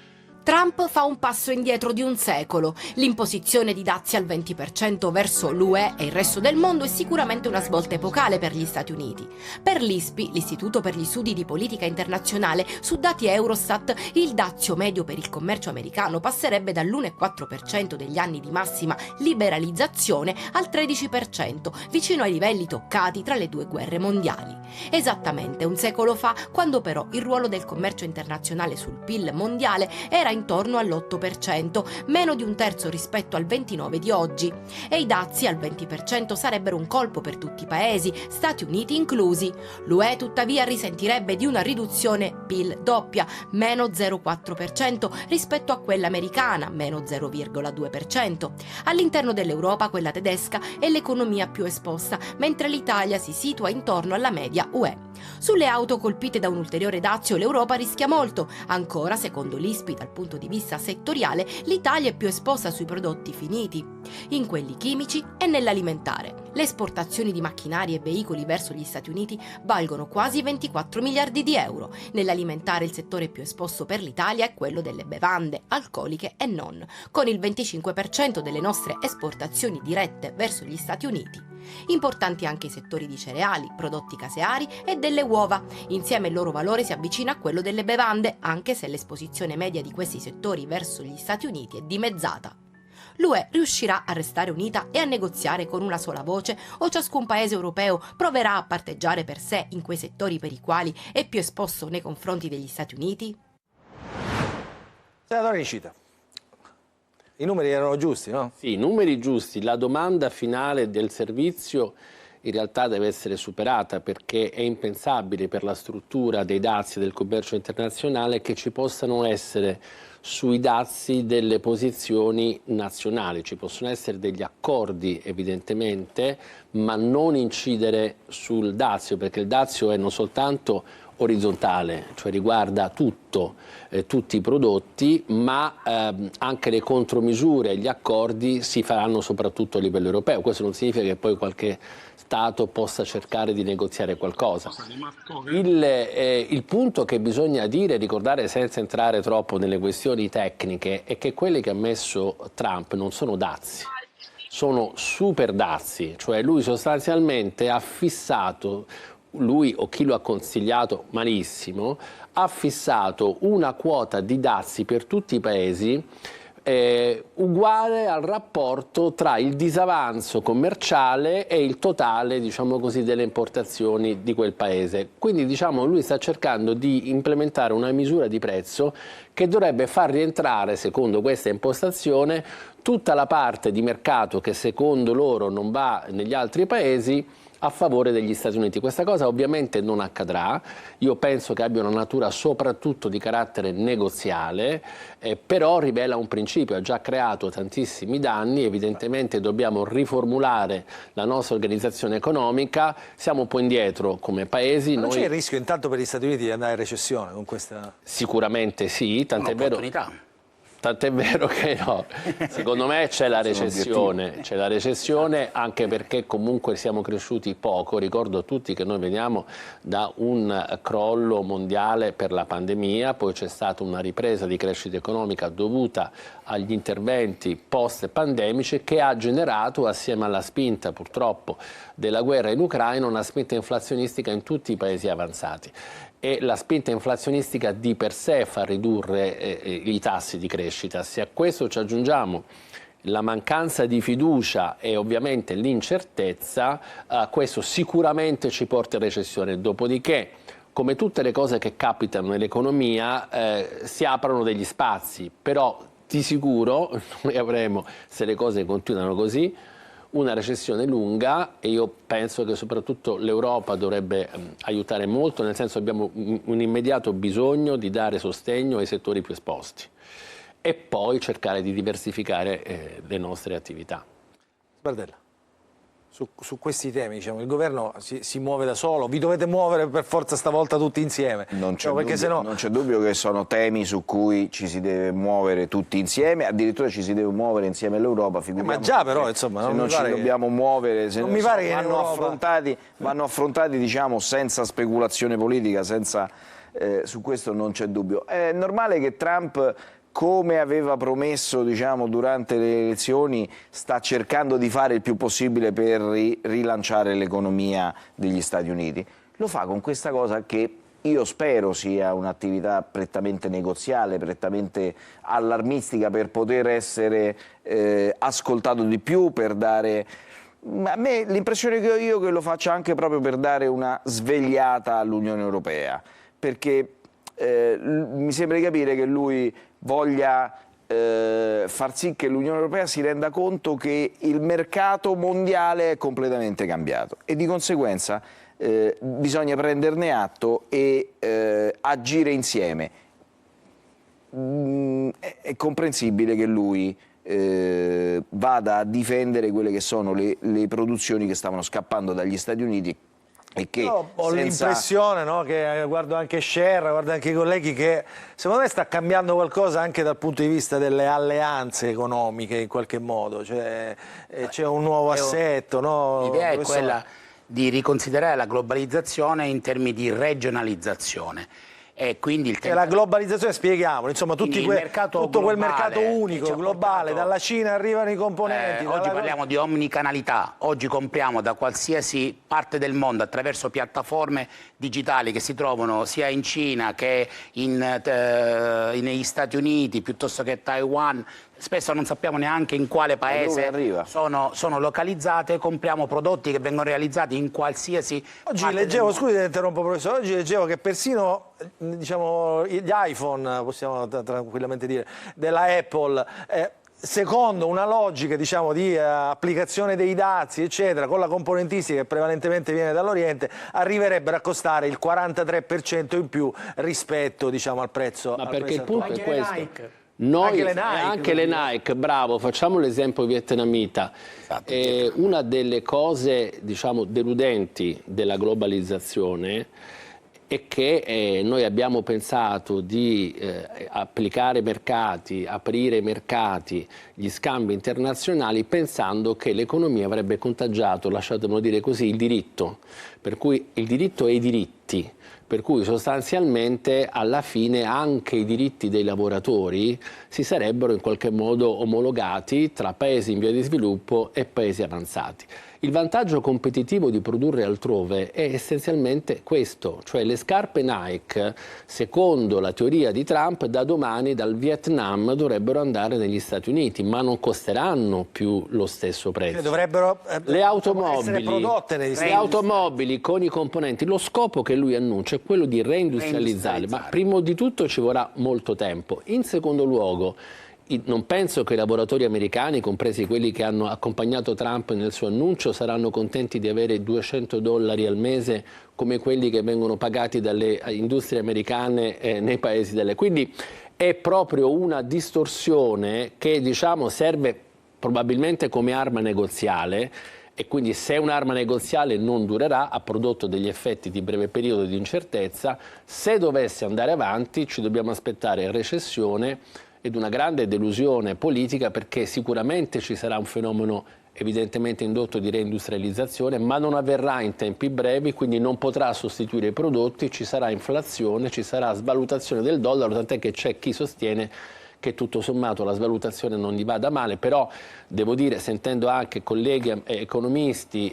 Trump fa un passo indietro di un secolo. L'imposizione di dazi al 20% verso l'UE e il resto del mondo è sicuramente una svolta epocale per gli Stati Uniti. Per l'ISPI, l'Istituto per gli Studi di Politica Internazionale, su dati Eurostat, il dazio medio per il commercio americano passerebbe dall'1,4% degli anni di massima liberalizzazione al 13%, vicino ai livelli toccati tra le 2 guerre mondiali. Esattamente un secolo fa, quando però il ruolo del commercio internazionale sul PIL mondiale era intorno all'8%, meno di un terzo rispetto al 29% di oggi. E i dazi al 20% sarebbero un colpo per tutti i paesi, Stati Uniti inclusi. L'UE tuttavia risentirebbe di una riduzione PIL doppia, meno 0,4% rispetto a quella americana, meno 0,2%. All'interno dell'Europa quella tedesca è l'economia più esposta, mentre l'Italia si situa intorno alla media UE. Sulle auto colpite da un ulteriore dazio l'Europa rischia molto. Ancora, secondo l'ISPI, dal punto di vista settoriale, l'Italia è più esposta sui prodotti finiti, in quelli chimici e nell'alimentare. Le esportazioni di macchinari e veicoli verso gli Stati Uniti valgono quasi 24 miliardi di euro. Nell'alimentare il settore più esposto per l'Italia è quello delle bevande, alcoliche e non, con il 25% delle nostre esportazioni dirette verso gli Stati Uniti. Importanti anche i settori di cereali, prodotti caseari e delle uova. Insieme il loro valore si avvicina a quello delle bevande, anche se l'esposizione media di questi settori verso gli Stati Uniti è dimezzata. L'UE riuscirà a restare unita e a negoziare con una sola voce, o ciascun paese europeo proverà a parteggiare per sé in quei settori per i quali è più esposto nei confronti degli Stati Uniti? Senatore Nicita, i numeri erano giusti, no? Sì, i numeri giusti. La domanda finale del servizio in realtà deve essere superata, perché è impensabile per la struttura dei dazi del commercio internazionale che ci possano essere sui dazi delle posizioni nazionali. Ci possono essere degli accordi evidentemente, ma non incidere sul dazio, perché il dazio è non soltanto orizzontale, cioè riguarda tutti i prodotti, ma anche le contromisure e gli accordi si faranno soprattutto a livello europeo. Questo non significa che poi qualche Stato possa cercare di negoziare qualcosa. Il punto che bisogna dire e ricordare, senza entrare troppo nelle questioni tecniche, è che quelli che ha messo Trump non sono dazi, sono super dazi, cioè lui sostanzialmente ha fissato, lui o chi lo ha consigliato malissimo, ha fissato una quota di dazi per tutti i paesi uguale al rapporto tra il disavanzo commerciale e il totale, diciamo così, delle importazioni di quel paese. Quindi, diciamo, lui sta cercando di implementare una misura di prezzo che dovrebbe far rientrare, secondo questa impostazione, tutta la parte di mercato che secondo loro non va negli altri paesi a favore degli Stati Uniti. Questa cosa ovviamente non accadrà, io penso che abbia una natura soprattutto di carattere negoziale, però rivela un principio, ha già creato tantissimi danni, evidentemente dobbiamo riformulare la nostra organizzazione economica, siamo un po' indietro come paesi. Ma non c'è il rischio intanto per gli Stati Uniti di andare in recessione con questa? Sicuramente sì, tant'è vero che no, secondo me c'è la recessione anche perché comunque siamo cresciuti poco. Ricordo a tutti che noi veniamo da un crollo mondiale per la pandemia, poi c'è stata una ripresa di crescita economica dovuta agli interventi post-pandemici che ha generato, assieme alla spinta purtroppo della guerra in Ucraina, una spinta inflazionistica in tutti i paesi avanzati. E la spinta inflazionistica di per sé fa ridurre i tassi di crescita. Se a questo ci aggiungiamo la mancanza di fiducia e ovviamente l'incertezza, questo sicuramente ci porta in recessione. Dopodiché, come tutte le cose che capitano nell'economia, si aprono degli spazi, però di sicuro noi avremo, se le cose continuano così, una recessione lunga, e io penso che soprattutto l'Europa dovrebbe aiutare molto, nel senso che abbiamo un immediato bisogno di dare sostegno ai settori più esposti e poi cercare di diversificare le nostre attività. Sbardella, su questi temi, diciamo, il governo si muove da solo, vi dovete muovere per forza stavolta tutti insieme? Non c'è dubbio che sono temi su cui ci si deve muovere tutti insieme, addirittura ci si deve muovere insieme all'Europa. Ma già però, insomma, se non ci dobbiamo muovere, se non mi pare che vanno affrontati, diciamo, senza speculazione politica, senza, su questo non c'è dubbio. È normale che Trump come aveva promesso, diciamo, durante le elezioni, sta cercando di fare il più possibile per rilanciare l'economia degli Stati Uniti. Lo fa con questa cosa che io spero sia un'attività prettamente negoziale, prettamente allarmistica, per poter essere ascoltato di più, per dare... Ma a me l'impressione che ho io è che lo faccia anche proprio per dare una svegliata all'Unione Europea, perché mi sembra di capire che lui voglia far sì che l'Unione Europea si renda conto che il mercato mondiale è completamente cambiato e di conseguenza bisogna prenderne atto e agire insieme. È comprensibile che lui vada a difendere quelle che sono le produzioni che stavano scappando dagli Stati Uniti. E che ho l'impressione, no, che guardo anche Scerra, guardo anche i colleghi, che secondo me sta cambiando qualcosa anche dal punto di vista delle alleanze economiche in qualche modo, cioè c'è un nuovo assetto. No? L'idea è quella di riconsiderare la globalizzazione in termini di regionalizzazione. E quindi la globalizzazione, spieghiamolo, insomma, tutto quel mercato unico, globale, dalla Cina arrivano i componenti. Oggi parliamo di omnicanalità, oggi compriamo da qualsiasi parte del mondo attraverso piattaforme digitali che si trovano sia in Cina che negli Stati Uniti, piuttosto che Taiwan. Spesso non sappiamo neanche in quale paese sono localizzate, compriamo prodotti che vengono realizzati in qualsiasi Oggi leggevo, scusi se interrompo professore, oggi leggevo che persino, diciamo, gli iPhone, possiamo tranquillamente dire, della Apple, secondo una logica, diciamo, di applicazione dei dazi, eccetera, con la componentistica che prevalentemente viene dall'Oriente, arriverebbero a costare il 43% in più rispetto, diciamo, al prezzo. Ma perché il punto è questo. Anche le Nike, bravo, facciamo l'esempio vietnamita. Una delle cose, diciamo, deludenti della globalizzazione è che noi abbiamo pensato di applicare mercati, aprire mercati, gli scambi internazionali, pensando che l'economia avrebbe contagiato, lasciatemelo dire così, il diritto. Per cui il diritto e i diritti. Per cui sostanzialmente alla fine anche i diritti dei lavoratori si sarebbero in qualche modo omologati tra paesi in via di sviluppo e paesi avanzati. Il vantaggio competitivo di produrre altrove è essenzialmente questo, cioè le scarpe Nike, secondo la teoria di Trump, da domani dal Vietnam dovrebbero andare negli Stati Uniti, ma non costeranno più lo stesso prezzo. Dovrebbero le automobili, essere prodotte negli Stati Uniti. Le automobili con i componenti, lo scopo che lui annuncia è quello di reindustrializzare, ma prima di tutto ci vorrà molto tempo. In secondo luogo, non penso che i lavoratori americani, compresi quelli che hanno accompagnato Trump nel suo annuncio, saranno contenti di avere $200 al mese come quelli che vengono pagati dalle industrie americane nei paesi delle. Quindi è proprio una distorsione che, diciamo, serve probabilmente come arma negoziale, e quindi se un'arma negoziale non durerà, ha prodotto degli effetti di breve periodo di incertezza. Se dovesse andare avanti ci dobbiamo aspettare recessione ed una grande delusione politica, perché sicuramente ci sarà un fenomeno evidentemente indotto di reindustrializzazione, ma non avverrà in tempi brevi, quindi non potrà sostituire i prodotti, ci sarà inflazione, ci sarà svalutazione del dollaro, tant'è che c'è chi sostiene che tutto sommato la svalutazione non gli vada male, però devo dire, sentendo anche colleghi economisti,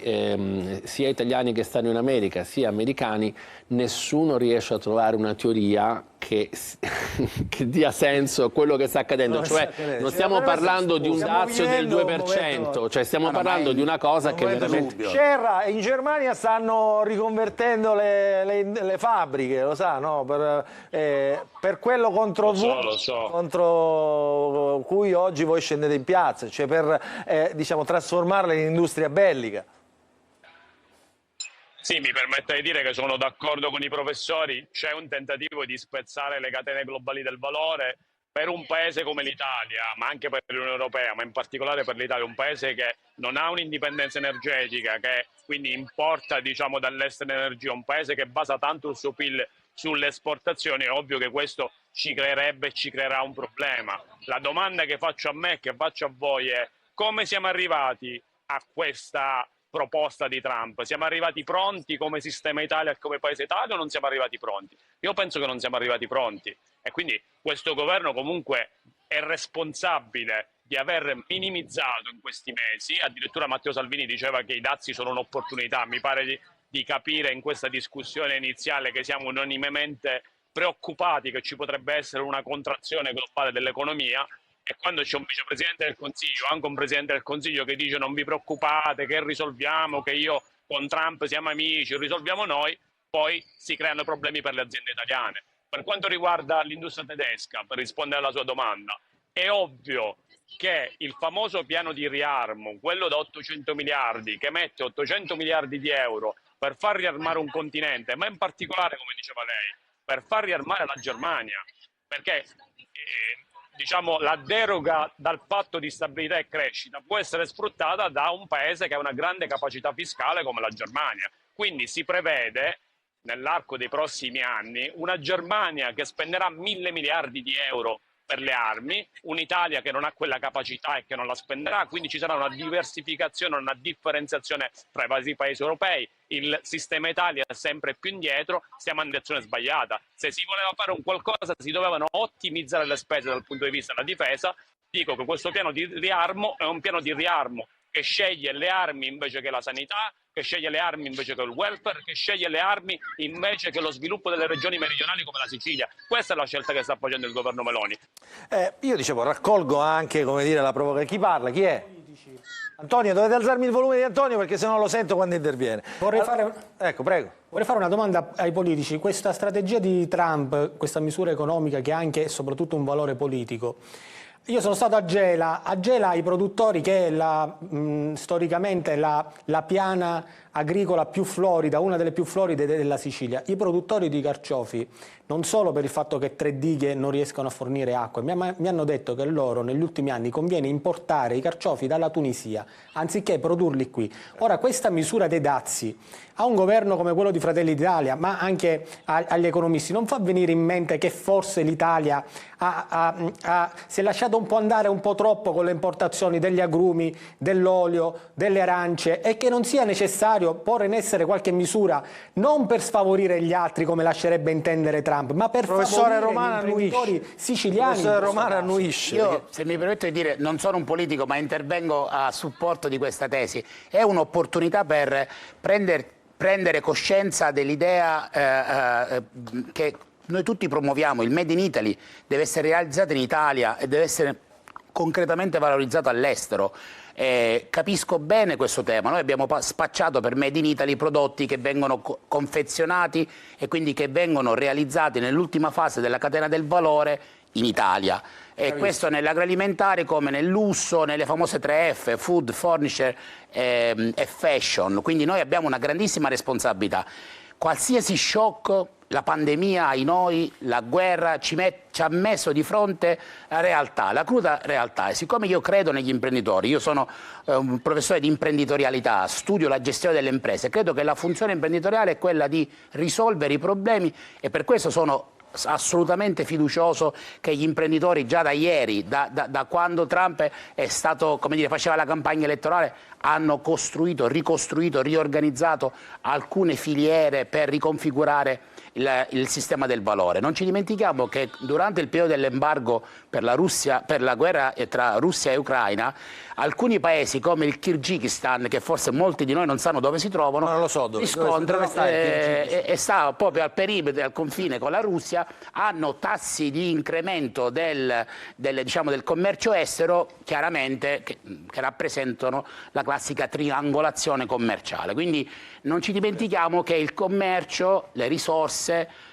sia italiani che stanno in America, sia americani, nessuno riesce a trovare una teoria che dia senso a quello che sta accadendo. Non stiamo parlando di un dazio del 2%, cioè stiamo parlando di una cosa che veramente... Scerra, in Germania stanno riconvertendo le fabbriche, lo sa, no? Per quello contro cui oggi voi scendete in piazza, cioè per diciamo, trasformarla in industria bellica. Sì, mi permette di dire che sono d'accordo con i professori, c'è un tentativo di spezzare le catene globali del valore per un paese come l'Italia, ma anche per l'Unione Europea, ma in particolare per l'Italia, un paese che non ha un'indipendenza energetica, che quindi importa, diciamo, dall'estero energia, un paese che basa tanto il suo PIL sulle esportazioni. È ovvio che questo ci creerebbe e ci creerà un problema. La domanda che faccio a me e che faccio a voi è: come siamo arrivati a questa proposta di Trump? Siamo arrivati pronti come sistema Italia e come paese Italia o non siamo arrivati pronti? Io penso che non siamo arrivati pronti, e quindi questo governo comunque è responsabile di aver minimizzato in questi mesi. Addirittura Matteo Salvini diceva che i dazi sono un'opportunità. Mi pare di capire in questa discussione iniziale che siamo unanimemente preoccupati che ci potrebbe essere una contrazione globale dell'economia, e quando c'è un vicepresidente del Consiglio, anche un presidente del Consiglio che dice non vi preoccupate, che risolviamo, che io con Trump siamo amici, risolviamo noi, poi si creano problemi per le aziende italiane. Per quanto riguarda l'industria tedesca, per rispondere alla sua domanda, è ovvio che il famoso piano di riarmo, quello da 800 miliardi, che mette 800 miliardi di euro per far riarmare un continente, ma in particolare, come diceva lei, per far riarmare la Germania, perché diciamo, la deroga dal patto di stabilità e crescita può essere sfruttata da un paese che ha una grande capacità fiscale come la Germania. Quindi si prevede nell'arco dei prossimi anni una Germania che spenderà 1.000 miliardi di euro per le armi, un'Italia che non ha quella capacità e che non la spenderà, quindi ci sarà una diversificazione, una differenziazione tra i vari paesi europei. Il sistema Italia è sempre più indietro, stiamo in direzione sbagliata. Se si voleva fare un qualcosa si dovevano ottimizzare le spese dal punto di vista della difesa. Dico che questo piano di riarmo è un piano di riarmo che sceglie le armi invece che la sanità, che sceglie le armi invece che il welfare, che sceglie le armi invece che lo sviluppo delle regioni meridionali come la Sicilia. Questa è la scelta che sta facendo il governo Meloni. Io dicevo, raccolgo anche, come dire, la provocazione. Chi parla? Chi è? Antonio, dovete alzarmi il volume di Antonio perché sennò lo sento quando interviene. Ecco, prego. Vorrei fare una domanda ai politici. Questa strategia di Trump, questa misura economica che ha anche e soprattutto un valore politico. Io sono stato a Gela i produttori, che è storicamente la piana agricola più florida, una delle più floride della Sicilia. I produttori di carciofi, non solo per il fatto che 3 dighe non riescono a fornire acqua, mi hanno detto che loro negli ultimi anni conviene importare i carciofi dalla Tunisia, anziché produrli qui. Ora, questa misura dei dazi a un governo come quello di Fratelli d'Italia, ma anche agli economisti, non fa venire in mente che forse l'Italia si è lasciato un po' andare un po' troppo con le importazioni degli agrumi, dell'olio, delle arance, e che non sia necessario porre in essere qualche misura non per sfavorire gli altri come lascerebbe intendere Trump, ma per favorire gli imprenditori siciliani. Professore Romano annuisce. Io, se mi permetto di dire, non sono un politico ma intervengo a supporto di questa tesi. È un'opportunità per prendere coscienza dell'idea che noi tutti promuoviamo. Il Made in Italy deve essere realizzato in Italia e deve essere concretamente valorizzato all'estero. Capisco bene questo tema. Noi abbiamo spacciato per Made in Italy prodotti che vengono confezionati e quindi che vengono realizzati nell'ultima fase della catena del valore in Italia. E questo nell'agroalimentare come nel lusso, nelle famose 3F, food, furniture e fashion. Quindi noi abbiamo una grandissima responsabilità. Qualsiasi shock, la pandemia, ai noi, la guerra ci ha messo di fronte alla realtà, la cruda realtà. E siccome io credo negli imprenditori, io sono un professore di imprenditorialità, studio la gestione delle imprese, credo che la funzione imprenditoriale è quella di risolvere i problemi, e per questo sono assolutamente fiducioso che gli imprenditori già da ieri, da quando Trump è stato, come dire, faceva la campagna elettorale, hanno costruito, ricostruito, riorganizzato alcune filiere per riconfigurare il sistema del valore. Non ci dimentichiamo che durante il periodo dell'embargo per la guerra tra Russia e Ucraina, alcuni paesi come il Kirghizistan, che forse molti di noi non sanno dove si trovano, non lo so dove scontrano, sta e sta proprio al perimetro, al confine con la Russia, hanno tassi di incremento del commercio estero chiaramente che rappresentano la classica triangolazione commerciale. Quindi non ci dimentichiamo che il commercio, le risorse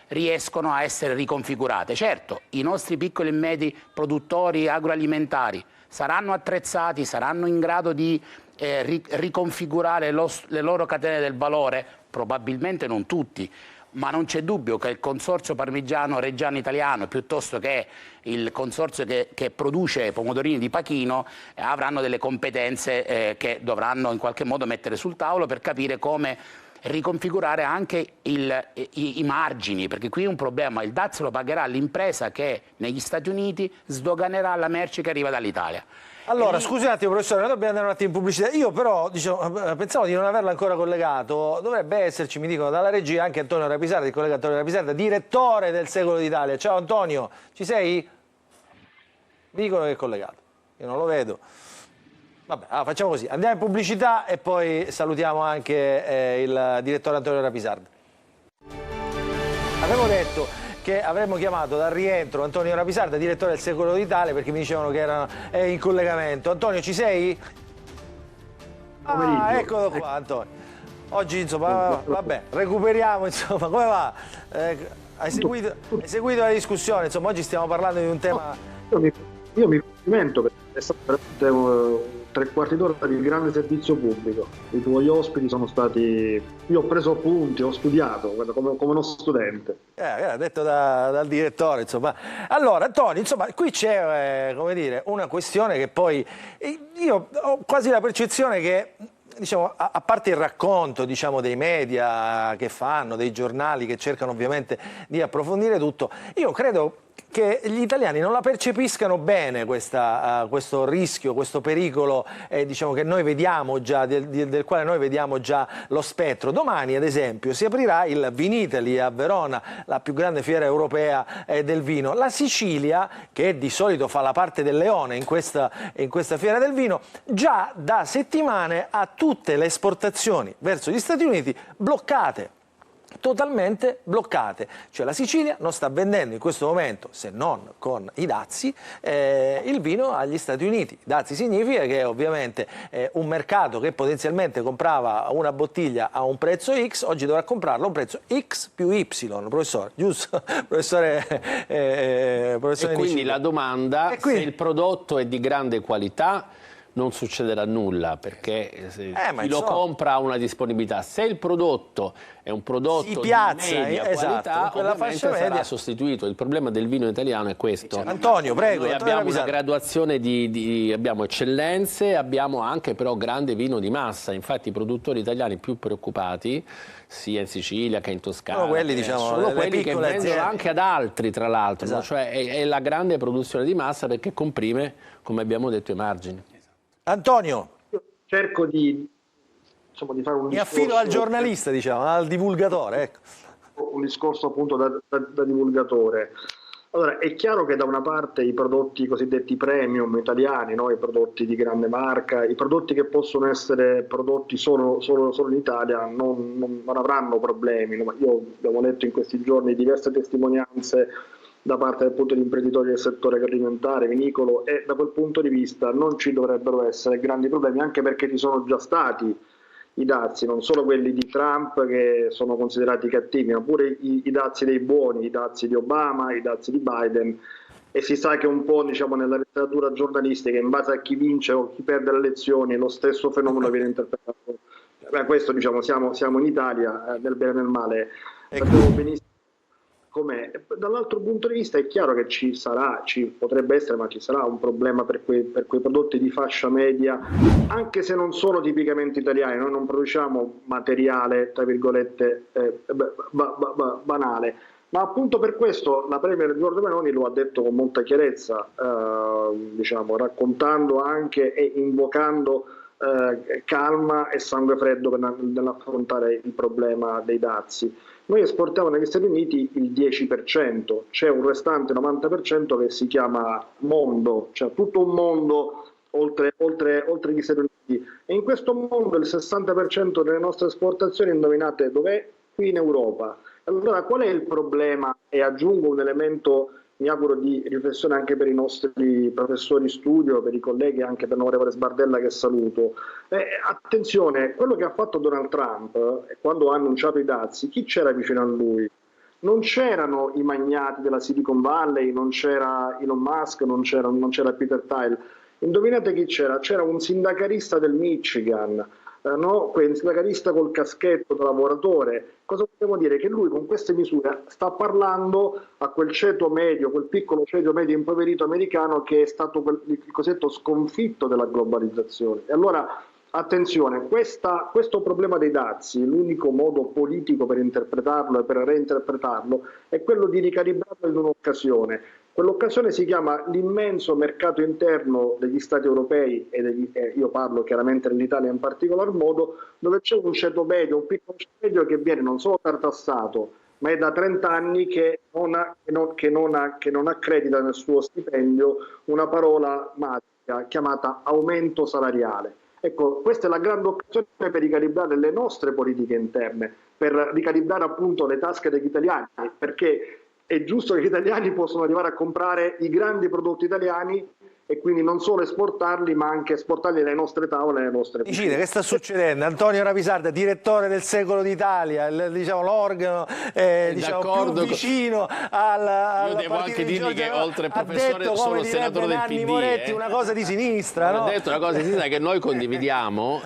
riescono a essere riconfigurate. Certo, i nostri piccoli e medi produttori agroalimentari saranno attrezzati, saranno in grado di riconfigurare le loro catene del valore, probabilmente non tutti, ma non c'è dubbio che il consorzio parmigiano reggiano italiano, piuttosto che il consorzio che produce pomodorini di Pachino, avranno delle competenze che dovranno in qualche modo mettere sul tavolo per capire come riconfigurare anche i margini, perché qui è un problema: il DAZ lo pagherà l'impresa che negli Stati Uniti sdoganerà la merce che arriva dall'Italia. Allora, scusi un attimo professore, noi dobbiamo andare un attimo in pubblicità. Io però pensavo di non averlo ancora collegato. Dovrebbe esserci, mi dicono dalla regia, anche Antonio Rapisarda, il collega Antonio Rapisarda, direttore del Secolo d'Italia. Ciao Antonio, ci sei? Dicono che è collegato, io non lo vedo. Vabbè, allora facciamo così, andiamo in pubblicità e poi salutiamo anche il direttore Antonio Rapisarda. Avevo detto che avremmo chiamato dal rientro Antonio Rapisarda, direttore del Secolo d'Italia, perché mi dicevano che era in collegamento. Antonio, ci sei? Ah, eccolo qua, Antonio. Oggi, insomma, vabbè, recuperiamo, insomma, come va? Hai seguito la discussione, insomma, oggi stiamo parlando di un tema... Io mi complimento perché è stato veramente 3/4 d'ora di grande servizio pubblico. I tuoi ospiti sono stati... Io ho preso appunti, ho studiato come uno studente. Detto dal direttore, insomma. Allora, Antonio, insomma, qui c'è, come dire, una questione che poi... Io ho quasi la percezione che... Diciamo, a parte il racconto, diciamo, dei media che fanno, dei giornali che cercano ovviamente di approfondire tutto, io credo che gli italiani non la percepiscano bene questo rischio, questo pericolo, diciamo, che noi vediamo già, del quale noi vediamo già lo spettro. Domani, ad esempio, si aprirà il Vinitaly a Verona, la più grande fiera europea del vino. La Sicilia, che di solito fa la parte del leone in questa fiera del vino, già da settimane ha tutte le esportazioni verso gli Stati Uniti bloccate. Totalmente bloccate, cioè la Sicilia non sta vendendo in questo momento, se non con i dazi, il vino agli Stati Uniti. Dazi significa che ovviamente un mercato che potenzialmente comprava una bottiglia a un prezzo X, oggi dovrà comprarlo a un prezzo X più Y, professore, giusto? Professore e quindi la domanda, se il prodotto è di grande qualità, non succederà nulla, perché chi lo compra ha una disponibilità. Se il prodotto è un prodotto di media qualità, ovviamente sarà sostituito. Il problema del vino italiano è questo. Antonio, prego. Noi abbiamo una graduazione abbiamo eccellenze, abbiamo anche però grande vino di massa. Infatti i produttori italiani più preoccupati, sia in Sicilia che in Toscana, sono quelli, sono quelli che vendono anche ad altri, tra l'altro. Esatto. Cioè è la grande produzione di massa, perché comprime, come abbiamo detto, i margini. Antonio, io cerco di fare un discorso... Mi affido al giornalista, diciamo, al divulgatore. Ecco. Un discorso appunto da divulgatore. Allora, è chiaro che da una parte i prodotti cosiddetti premium italiani, no? I prodotti di grande marca, i prodotti che possono essere prodotti solo in Italia non avranno problemi. Io abbiamo letto in questi giorni diverse testimonianze da parte appunto di imprenditori del settore agroalimentare, vinicolo, e da quel punto di vista non ci dovrebbero essere grandi problemi, anche perché ci sono già stati i dazi, non solo quelli di Trump che sono considerati cattivi, ma pure i dazi dei buoni, i dazi di Obama, i dazi di Biden, e si sa che un po', diciamo, nella letteratura giornalistica, in base a chi vince o chi perde le elezioni, lo stesso fenomeno viene interpretato. Questo, diciamo, siamo in Italia, nel bene e nel male, sappiamo benissimo com'è. Dall'altro punto di vista è chiaro che ci potrebbe essere, ma ci sarà un problema per quei prodotti di fascia media, anche se non sono tipicamente italiani. Noi non produciamo materiale, tra virgolette, banale, ma appunto per questo la Premier Giorgia Meloni lo ha detto con molta chiarezza, diciamo, raccontando anche e invocando calma e sangue freddo nell'affrontare il problema dei dazi. Noi esportiamo negli Stati Uniti il 10%, c'è un restante 90% che si chiama mondo, cioè tutto un mondo oltre gli Stati Uniti, e in questo mondo il 60% delle nostre esportazioni, indovinate dov'è? Qui in Europa. Allora qual è il problema? E aggiungo un elemento, mi auguro, di riflessione anche per i nostri professori studio, per i colleghi, anche per l'onorevole Sbardella che saluto. Attenzione, quello che ha fatto Donald Trump quando ha annunciato i dazi, chi c'era vicino a lui? Non c'erano i magnati della Silicon Valley, non c'era Elon Musk, non c'era Peter Thiel. Indovinate chi c'era? C'era un sindacalista del Michigan, quel sindacalista col caschetto da lavoratore. Cosa possiamo dire? Che lui con queste misure sta parlando a quel ceto medio, quel piccolo ceto medio impoverito americano che è stato il cosiddetto sconfitto della globalizzazione. E allora attenzione, questo problema dei dazi, l'unico modo politico per interpretarlo e per reinterpretarlo è quello di ricalibrarlo in un'occasione. Quell'occasione si chiama l'immenso mercato interno degli Stati europei, e io parlo chiaramente dell'Italia in particolar modo, dove c'è un ceto medio, un piccolo ceto medio che viene non solo tartassato, ma è da 30 anni che non accredita nel suo stipendio una parola magica chiamata aumento salariale. Ecco, questa è la grande occasione per ricalibrare le nostre politiche interne, per ricalibrare appunto le tasche degli italiani, perché è giusto che gli italiani possano arrivare a comprare i grandi prodotti italiani e quindi non solo esportarli, ma anche esportarli alle nostre tavole, alle nostre cucine. Che sta succedendo? Antonio Rapisarda, direttore del Secolo d'Italia, diciamo, l'organo diciamo, più vicino al Io devo anche dirgli che oltre al professore detto, sono senatore del Nanni PD. Moretti, una cosa di sinistra, no? Ho detto una cosa di sinistra che noi condividiamo.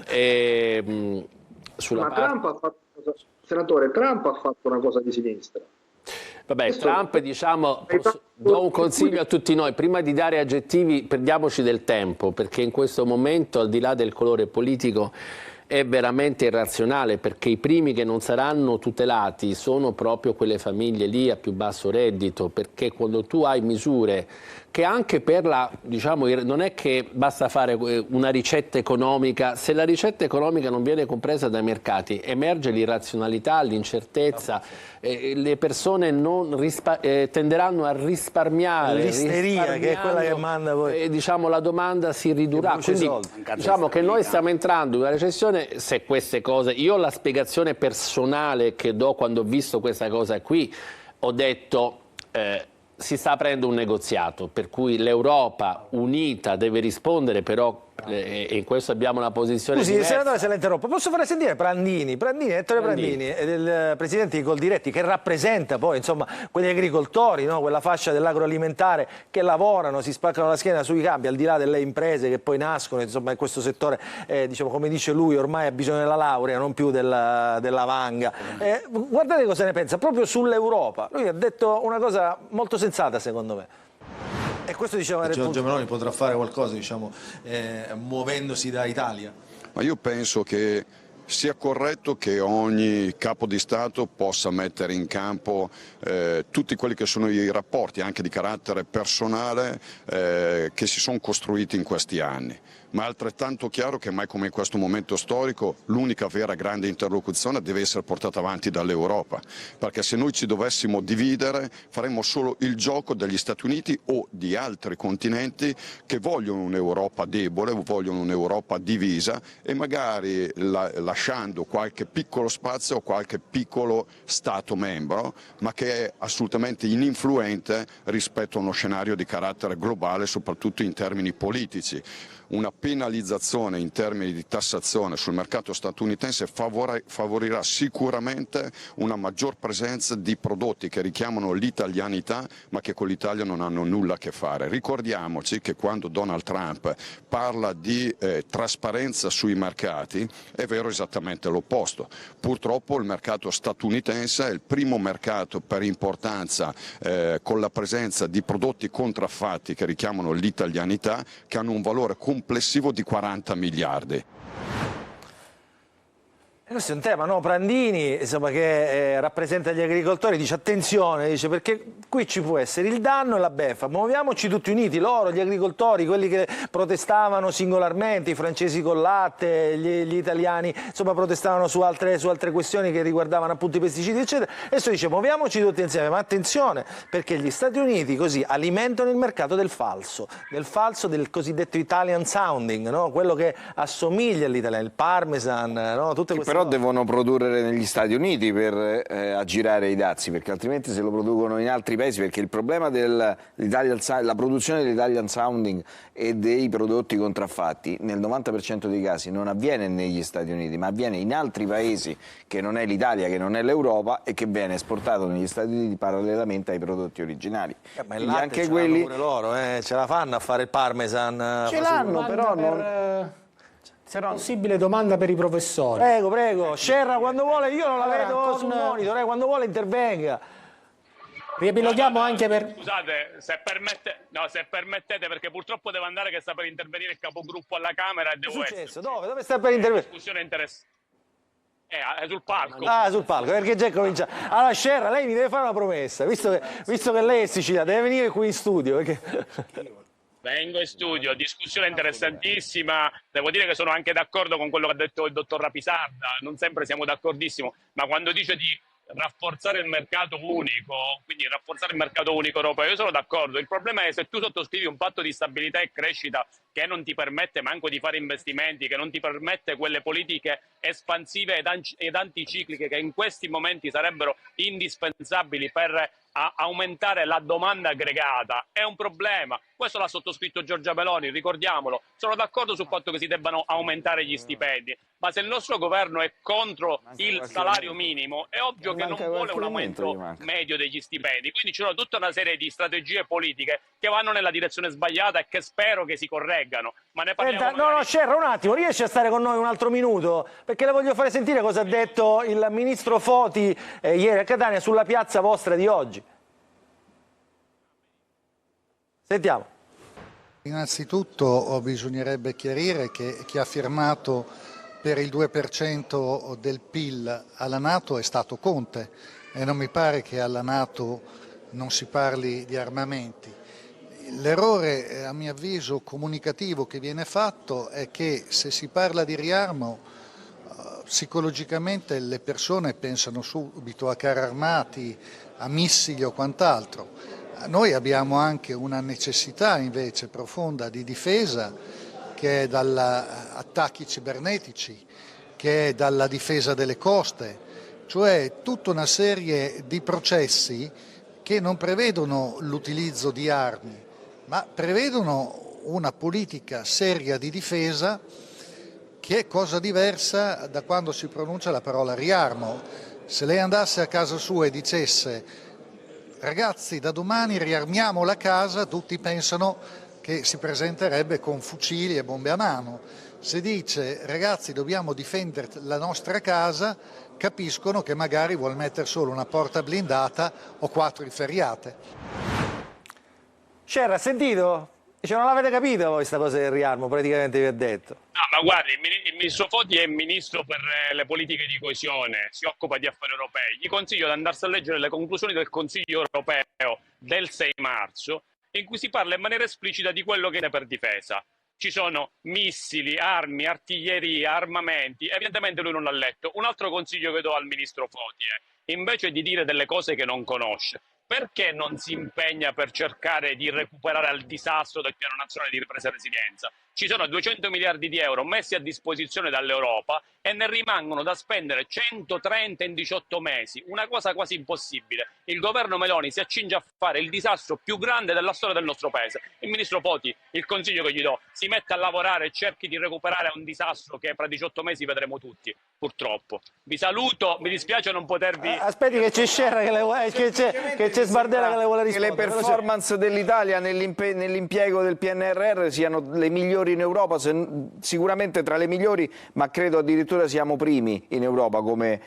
Ma Trump ha fatto, senatore, Trump ha fatto una cosa di sinistra. Vabbè, Trump, diciamo, do un consiglio a tutti noi: prima di dare aggettivi perdiamoci del tempo, perché in questo momento, al di là del colore politico, è veramente irrazionale, perché i primi che non saranno tutelati sono proprio quelle famiglie lì a più basso reddito, perché quando tu hai misure che anche per la, diciamo, non è che basta fare una ricetta economica, se la ricetta economica non viene compresa dai mercati emerge l'irrazionalità, l'incertezza, le persone non tenderanno a risparmiare. L'isteria che è quella che manda poi. Diciamo, la domanda si ridurrà, quindi diciamo che noi stiamo entrando in una recessione se queste cose, io la spiegazione personale che do quando ho visto questa cosa qui, ho detto si sta aprendo un negoziato per cui l'Europa unita deve rispondere, però e in questo abbiamo una posizione diversa. Scusi, senatore, se la interrompo, posso fare sentire Ettore Prandini, del presidente di Coldiretti, che rappresenta poi insomma quegli agricoltori, no? Quella fascia dell'agroalimentare che lavorano, si spaccano la schiena sui campi, al di là delle imprese che poi nascono, insomma in questo settore diciamo, come dice lui, ormai ha bisogno della laurea, non più della vanga. Guardate cosa ne pensa proprio sull'Europa. Lui ha detto una cosa molto sensata, secondo me. E questo diceva Giorgia Meloni potrà fare qualcosa, diciamo, muovendosi da Italia? Ma io penso che sia corretto che ogni capo di Stato possa mettere in campo tutti quelli che sono i rapporti anche di carattere personale che si sono costruiti in questi anni. Ma è altrettanto chiaro che mai come in questo momento storico l'unica vera grande interlocuzione deve essere portata avanti dall'Europa, perché se noi ci dovessimo dividere faremmo solo il gioco degli Stati Uniti o di altri continenti che vogliono un'Europa debole, vogliono un'Europa divisa e magari lasciando qualche piccolo spazio o qualche piccolo Stato membro, ma che è assolutamente ininfluente rispetto a uno scenario di carattere globale, soprattutto in termini politici. Una penalizzazione in termini di tassazione sul mercato statunitense favorirà sicuramente una maggior presenza di prodotti che richiamano l'italianità ma che con l'Italia non hanno nulla a che fare. Ricordiamoci che quando Donald Trump parla di trasparenza sui mercati è vero esattamente l'opposto. Purtroppo il mercato statunitense è il primo mercato per importanza con la presenza di prodotti contraffatti che richiamano l'italianità, che hanno un valore complessivo di 40 miliardi. Questo è un tema, no? Prandini, insomma, che rappresenta gli agricoltori, dice attenzione, dice, perché qui ci può essere il danno e la beffa, muoviamoci tutti uniti, loro, gli agricoltori, quelli che protestavano singolarmente, i francesi col latte, gli italiani, insomma, protestavano su altre questioni che riguardavano appunto i pesticidi, eccetera. Adesso dice muoviamoci tutti insieme, ma attenzione, perché gli Stati Uniti così alimentano il mercato del falso, del cosiddetto Italian sounding, no? Quello che assomiglia all'italiano, il parmesan, no? Tutte queste però devono produrre negli Stati Uniti per aggirare i dazi, perché altrimenti se lo producono in altri paesi, perché il problema della produzione dell'Italian sounding e dei prodotti contraffatti nel 90% dei casi non avviene negli Stati Uniti, ma avviene in altri paesi che non è l'Italia, che non è l'Europa e che viene esportato negli Stati Uniti parallelamente ai prodotti originali. Ma il latte anche quelli pure loro, ce la fanno a fare il parmesan. Ce l'hanno, però non... Se è possibile, domanda per i professori. Prego, Scerra quando vuole, io non la vedo sul monitor, quando vuole intervenga. Riepiloghiamo anche per... Scusate, se permettete, perché purtroppo devo andare che sta per intervenire il capogruppo alla Camera e devo essere. Dove sta per intervenire? Discussione interessante. È sul palco. Ah, sul palco, perché già comincia. Allora, Scerra, lei mi deve fare una promessa, visto che lei è siciliana, deve venire qui in studio, perché... Vengo in studio, discussione interessantissima, devo dire che sono anche d'accordo con quello che ha detto il dottor Rapisarda, non sempre siamo d'accordissimo, ma quando dice di rafforzare il mercato unico, quindi rafforzare il mercato unico europeo, io sono d'accordo. Il problema è se tu sottoscrivi un patto di stabilità e crescita che non ti permette manco di fare investimenti, che non ti permette quelle politiche espansive ed anticicliche che in questi momenti sarebbero indispensabili per aumentare la domanda aggregata, è un problema. Questo l'ha sottoscritto Giorgia Meloni, ricordiamolo. Sono d'accordo sul fatto che si debbano aumentare gli stipendi, ma se il nostro governo è contro il salario minimo, è ovvio che non vuole un aumento medio degli stipendi. Quindi ci sono tutta una serie di strategie politiche che vanno nella direzione sbagliata e che spero che si correggano. Ma ne parliamo No, Scerra, un attimo, riesci a stare con noi un altro minuto? Perché le voglio fare sentire cosa ha detto il ministro Foti ieri a Catania sulla piazza vostra di oggi. Sentiamo. Innanzitutto bisognerebbe chiarire che chi ha firmato per il 2% del PIL alla Nato è stato Conte e non mi pare che alla Nato non si parli di armamenti. L'errore, a mio avviso, comunicativo che viene fatto è che se si parla di riarmo psicologicamente le persone pensano subito a carri armati, a missili o quant'altro. Noi abbiamo anche una necessità invece profonda di difesa che è dagli attacchi cibernetici, che è dalla difesa delle coste, cioè tutta una serie di processi che non prevedono l'utilizzo di armi, ma prevedono una politica seria di difesa che è cosa diversa da quando si pronuncia la parola riarmo. Se lei andasse a casa sua e dicesse ragazzi da domani riarmiamo la casa, tutti pensano che si presenterebbe con fucili e bombe a mano. Se dice ragazzi dobbiamo difendere la nostra casa, capiscono che magari vuol mettere solo una porta blindata o 4 inferriate. Scerra, ha sentito? Dice, non l'avete capito voi questa cosa del riarmo, praticamente vi ha detto. No, ma guardi, il ministro Foti è ministro per le politiche di coesione, si occupa di affari europei. Gli consiglio di andarsi a leggere le conclusioni del Consiglio europeo del 6 marzo, in cui si parla in maniera esplicita di quello che è per difesa. Ci sono missili, armi, artiglieria, armamenti. Evidentemente lui non l'ha letto. Un altro consiglio che do al ministro Foti è, invece di dire delle cose che non conosce, perché non si impegna per cercare di recuperare al disastro del Piano Nazionale di Ripresa e Resilienza? Ci sono 200 miliardi di euro messi a disposizione dall'Europa e ne rimangono da spendere 130 in 18 mesi, una cosa quasi impossibile. Il governo Meloni si accinge a fare il disastro più grande della storia del nostro paese. Il ministro Foti, il consiglio che gli do, si mette a lavorare e cerchi di recuperare un disastro che fra 18 mesi vedremo tutti, purtroppo. Vi saluto, mi dispiace non potervi... Aspetti che c'è Scerra che c'è Sbardella che le vuole rispondere. Che le performance dell'Italia nell'impiego del PNRR siano le migliori in Europa, sicuramente tra le migliori, ma credo addirittura siamo primi in Europa come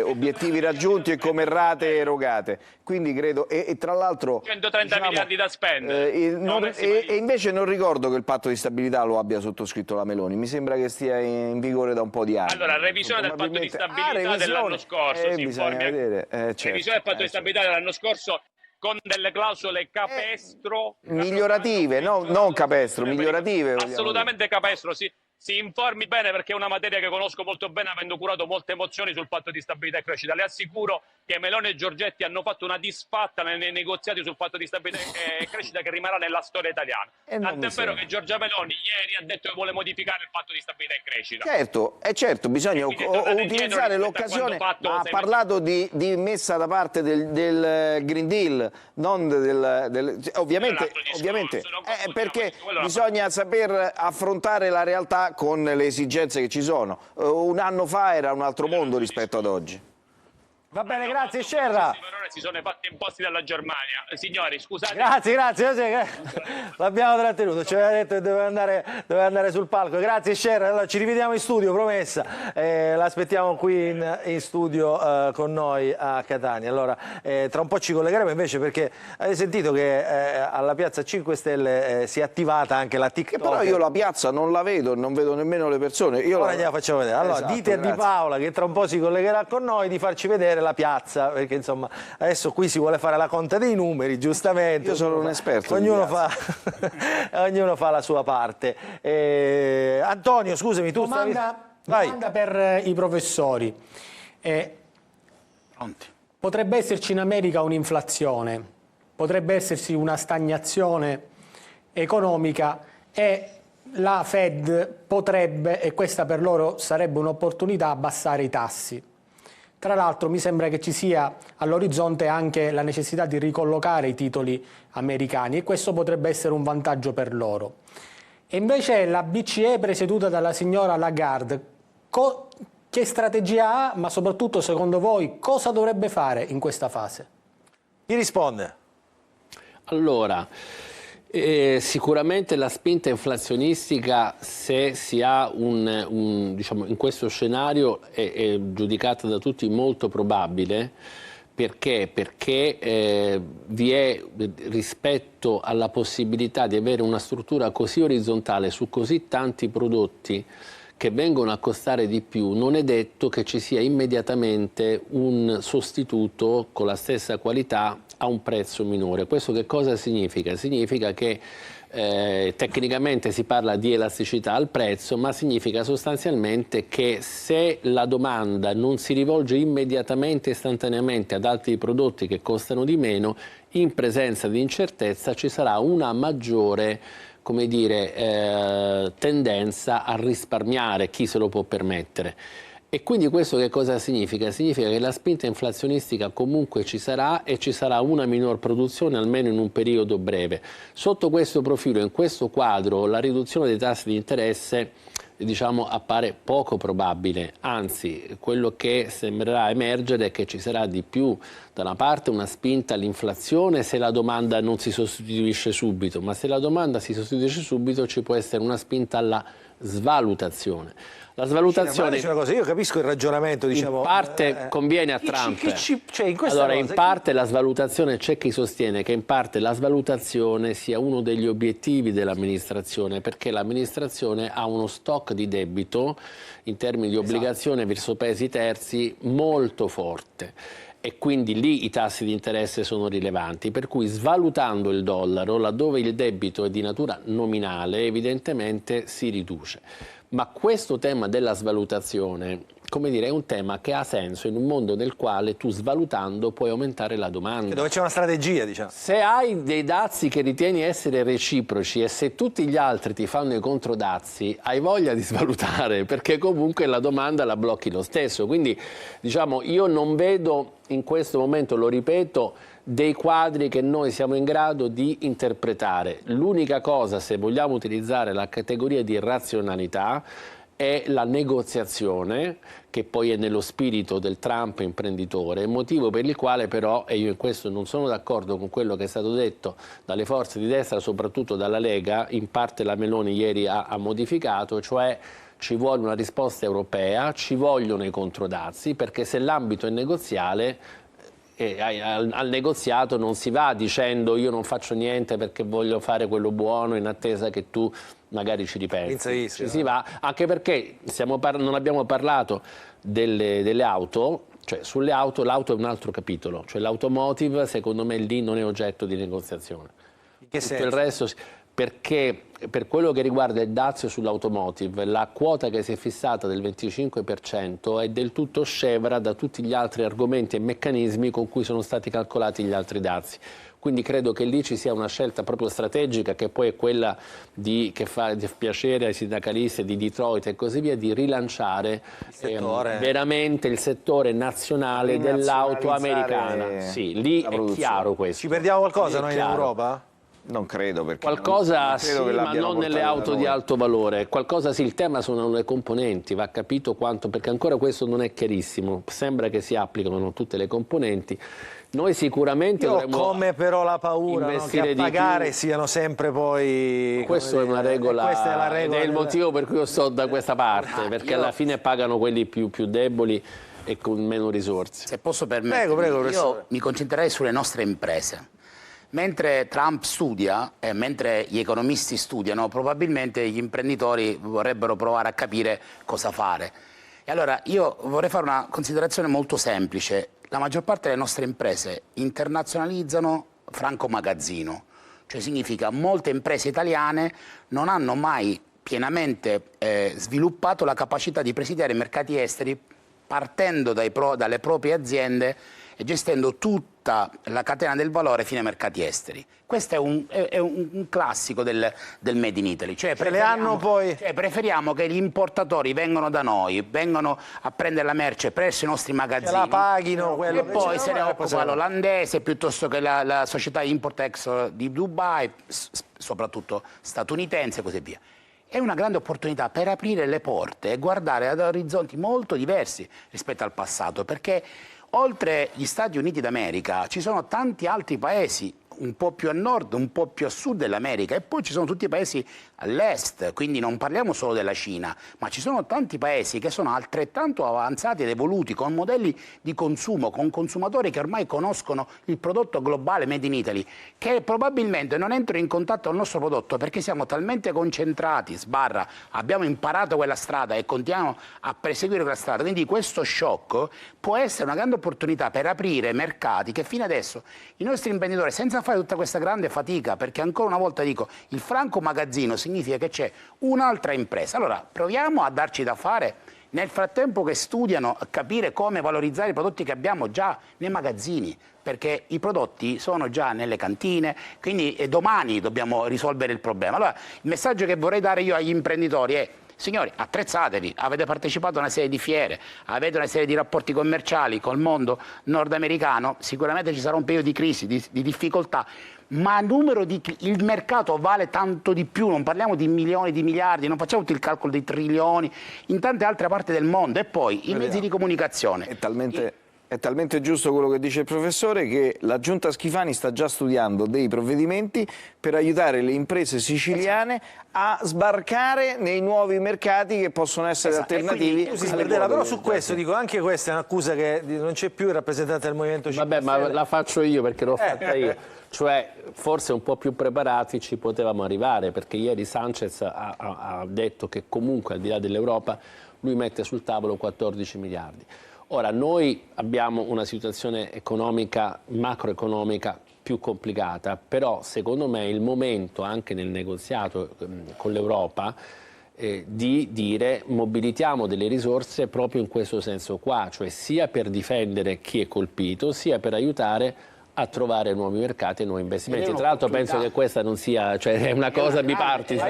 obiettivi raggiunti e come rate erogate. Quindi credo, e tra l'altro 130 miliardi da spendere. E invece non ricordo che il patto di stabilità lo abbia sottoscritto la Meloni, mi sembra che stia in vigore da un po' di anni. Allora, revisione del patto di stabilità dell'anno scorso, si informi. Certo, revisione del patto di stabilità dell'anno scorso con delle clausole capestro. Migliorative, non capestro, migliorative. Assolutamente capestro, si informi bene perché è una materia che conosco molto bene avendo curato molte mozioni sul patto di stabilità e crescita. Le assicuro che Meloni e Giorgetti hanno fatto una disfatta nei negoziati sul patto di stabilità e crescita che rimarrà nella storia italiana. Tant'è vero che Giorgia Meloni ieri ha detto che vuole modificare il patto di stabilità e crescita. Certo, bisogna utilizzare l'occasione. Ha parlato di messa da parte del Green Deal, non ovviamente perché bisogna saper affrontare la realtà con le esigenze che ci sono. Un anno fa era un altro mondo rispetto ad oggi. Va bene, grazie Scerra. Si sono fatti imposti dalla Germania. Signori, scusate. Grazie. L'abbiamo trattenuto, ci aveva detto che doveva andare sul palco. Grazie Scerra, allora ci rivediamo in studio, promessa. L'aspettiamo qui in studio con noi a Catania. Allora, tra un po' ci collegheremo invece perché avete sentito che alla piazza 5 Stelle si è attivata anche la TikTok. Però io la piazza non la vedo, non vedo nemmeno le persone. Ora gliela facciamo vedere. Allora, dite a Di Paola che tra un po' si collegherà con noi di farci vedere la piazza, perché insomma adesso qui si vuole fare la conta dei numeri, giustamente. Io sono un esperto. Ognuno fa la sua parte. Antonio, scusami, tu domanda per i professori. Potrebbe esserci in America un'inflazione, potrebbe esserci una stagnazione economica e la Fed potrebbe, e questa per loro sarebbe un'opportunità, abbassare i tassi. Tra l'altro mi sembra che ci sia all'orizzonte anche la necessità di ricollocare i titoli americani e questo potrebbe essere un vantaggio per loro. E invece la BCE presieduta dalla signora Lagarde, che strategia ha, ma soprattutto secondo voi cosa dovrebbe fare in questa fase? Chi risponde? Allora, sicuramente la spinta inflazionistica, se si ha diciamo, in questo scenario è giudicata da tutti molto probabile. Perché? Perché vi è, rispetto alla possibilità di avere una struttura così orizzontale su così tanti prodotti che vengono a costare di più, non è detto che ci sia immediatamente un sostituto con la stessa qualità a un prezzo minore. Questo che cosa significa? Significa che tecnicamente si parla di elasticità al prezzo, ma significa sostanzialmente che se la domanda non si rivolge immediatamente, istantaneamente ad altri prodotti che costano di meno, in presenza di incertezza ci sarà una maggiore, come dire, tendenza a risparmiare chi se lo può permettere. E quindi questo che cosa significa? Significa che la spinta inflazionistica comunque ci sarà e ci sarà una minor produzione almeno in un periodo breve. Sotto questo profilo, in questo quadro, la riduzione dei tassi di interesse, diciamo, appare poco probabile, anzi quello che sembrerà emergere è che ci sarà di più da una parte una spinta all'inflazione se la domanda non si sostituisce subito, ma se la domanda si sostituisce subito ci può essere una spinta alla svalutazione. La svalutazione, io capisco il ragionamento, diciamo, in parte conviene a Trump. Allora, in parte la svalutazione, c'è chi sostiene che in parte la svalutazione sia uno degli obiettivi dell'amministrazione, perché l'amministrazione ha uno stock di debito in termini di obbligazione verso paesi terzi molto forte. E quindi lì i tassi di interesse sono rilevanti, per cui svalutando il dollaro, laddove il debito è di natura nominale, evidentemente si riduce. Ma questo tema della svalutazione, come dire, è un tema che ha senso in un mondo nel quale tu svalutando puoi aumentare la domanda. Dove c'è una strategia, diciamo. Se hai dei dazi che ritieni essere reciproci e se tutti gli altri ti fanno i controdazi, hai voglia di svalutare, perché comunque la domanda la blocchi lo stesso. Quindi, diciamo, io non vedo in questo momento, lo ripeto, dei quadri che noi siamo in grado di interpretare. L'unica cosa, se vogliamo utilizzare la categoria di razionalità, è la negoziazione, che poi è nello spirito del Trump imprenditore, motivo per il quale però, e io in questo non sono d'accordo con quello che è stato detto dalle forze di destra, soprattutto dalla Lega, in parte la Meloni ieri ha modificato, cioè ci vuole una risposta europea, ci vogliono i controdazi, perché se l'ambito è negoziale, al negoziato non si va dicendo io non faccio niente perché voglio fare quello buono in attesa che tu magari ci ripensi. Ci si va, anche perché non abbiamo parlato delle auto, cioè sulle auto, l'auto è un altro capitolo, cioè l'automotive secondo me lì non è oggetto di negoziazione. In che senso? Il resto, perché per quello che riguarda il dazio sull'automotive, la quota che si è fissata del 25% è del tutto scevra da tutti gli altri argomenti e meccanismi con cui sono stati calcolati gli altri dazi. Quindi credo che lì ci sia una scelta proprio strategica, che poi è quella che fa piacere ai sindacalisti di Detroit e così via, di rilanciare veramente il settore nazionale dell'auto americana. Sì, lì è chiaro questo. Ci perdiamo qualcosa noi in Europa? Non credo, perché qualcosa non sì, ma non nelle auto di alto valore. Qualcosa sì, il tema sono le componenti, va capito quanto, perché ancora questo non è chiarissimo. Sembra che si applicano tutte le componenti. Noi sicuramente dovremmo come però la paura, no? Che a pagare siano sempre poi... Questo è una regola, questa è la regola, ed è il motivo per cui io sto da questa parte, perché alla fine pagano quelli più deboli e con meno risorse. Se posso permettermi, io mi concentrerei sulle nostre imprese. Mentre Trump studia e mentre gli economisti studiano, probabilmente gli imprenditori vorrebbero provare a capire cosa fare. E allora io vorrei fare una considerazione molto semplice. La maggior parte delle nostre imprese internazionalizzano franco magazzino, cioè significa molte imprese italiane non hanno mai pienamente sviluppato la capacità di presidiare i mercati esteri partendo dalle proprie aziende e gestendo tutta la catena del valore fino ai mercati esteri. Questo è un classico del Made in Italy. Cioè preferiamo che gli importatori vengano da noi, vengano a prendere la merce presso i nostri magazzini, la paghino, e poi se ne occupa l'olandese piuttosto che la società Import-Export di Dubai, soprattutto statunitense e così via. È una grande opportunità per aprire le porte e guardare ad orizzonti molto diversi rispetto al passato, perché oltre gli Stati Uniti d'America ci sono tanti altri paesi, un po' più a nord, un po' più a sud dell'America, e poi ci sono tutti i paesi all'est, quindi non parliamo solo della Cina, ma ci sono tanti paesi che sono altrettanto avanzati ed evoluti, con modelli di consumo, con consumatori che ormai conoscono il prodotto globale Made in Italy, che probabilmente non entrano in contatto col nostro prodotto perché siamo talmente concentrati, abbiamo imparato quella strada e continuiamo a perseguire quella strada. Quindi questo shock può essere una grande opportunità per aprire mercati che fino adesso i nostri imprenditori, senza fare tutta questa grande fatica, perché ancora una volta dico, il franco magazzino significa che c'è un'altra impresa. Allora proviamo a darci da fare nel frattempo che studiano a capire come valorizzare i prodotti che abbiamo già nei magazzini, perché i prodotti sono già nelle cantine, quindi domani dobbiamo risolvere il problema. Allora il messaggio che vorrei dare io agli imprenditori è: signori, attrezzatevi, avete partecipato a una serie di fiere, avete una serie di rapporti commerciali col mondo nordamericano, sicuramente ci sarà un periodo di crisi, di difficoltà, ma il mercato vale tanto di più, non parliamo di milioni, di miliardi, non facciamo tutto il calcolo dei trilioni in tante altre parti del mondo. E poi i mezzi di comunicazione. È talmente giusto quello che dice il professore che la Giunta Schifani sta già studiando dei provvedimenti per aiutare le imprese siciliane a sbarcare nei nuovi mercati che possono essere alternativi. Però su questo dico, anche questa è un'accusa che non c'è più il rappresentante del Movimento 5 Stelle. Ma la faccio io perché l'ho fatta io. Cioè, forse un po' più preparati ci potevamo arrivare, perché ieri Sanchez ha detto che comunque al di là dell'Europa lui mette sul tavolo 14 miliardi. Ora, noi abbiamo una situazione economica, macroeconomica più complicata, però secondo me è il momento, anche nel negoziato con l'Europa, di dire mobilitiamo delle risorse proprio in questo senso qua, cioè sia per difendere chi è colpito, sia per aiutare a trovare nuovi mercati e nuovi investimenti. Tra l'altro penso che questa non sia, cioè è una cosa bipartisan.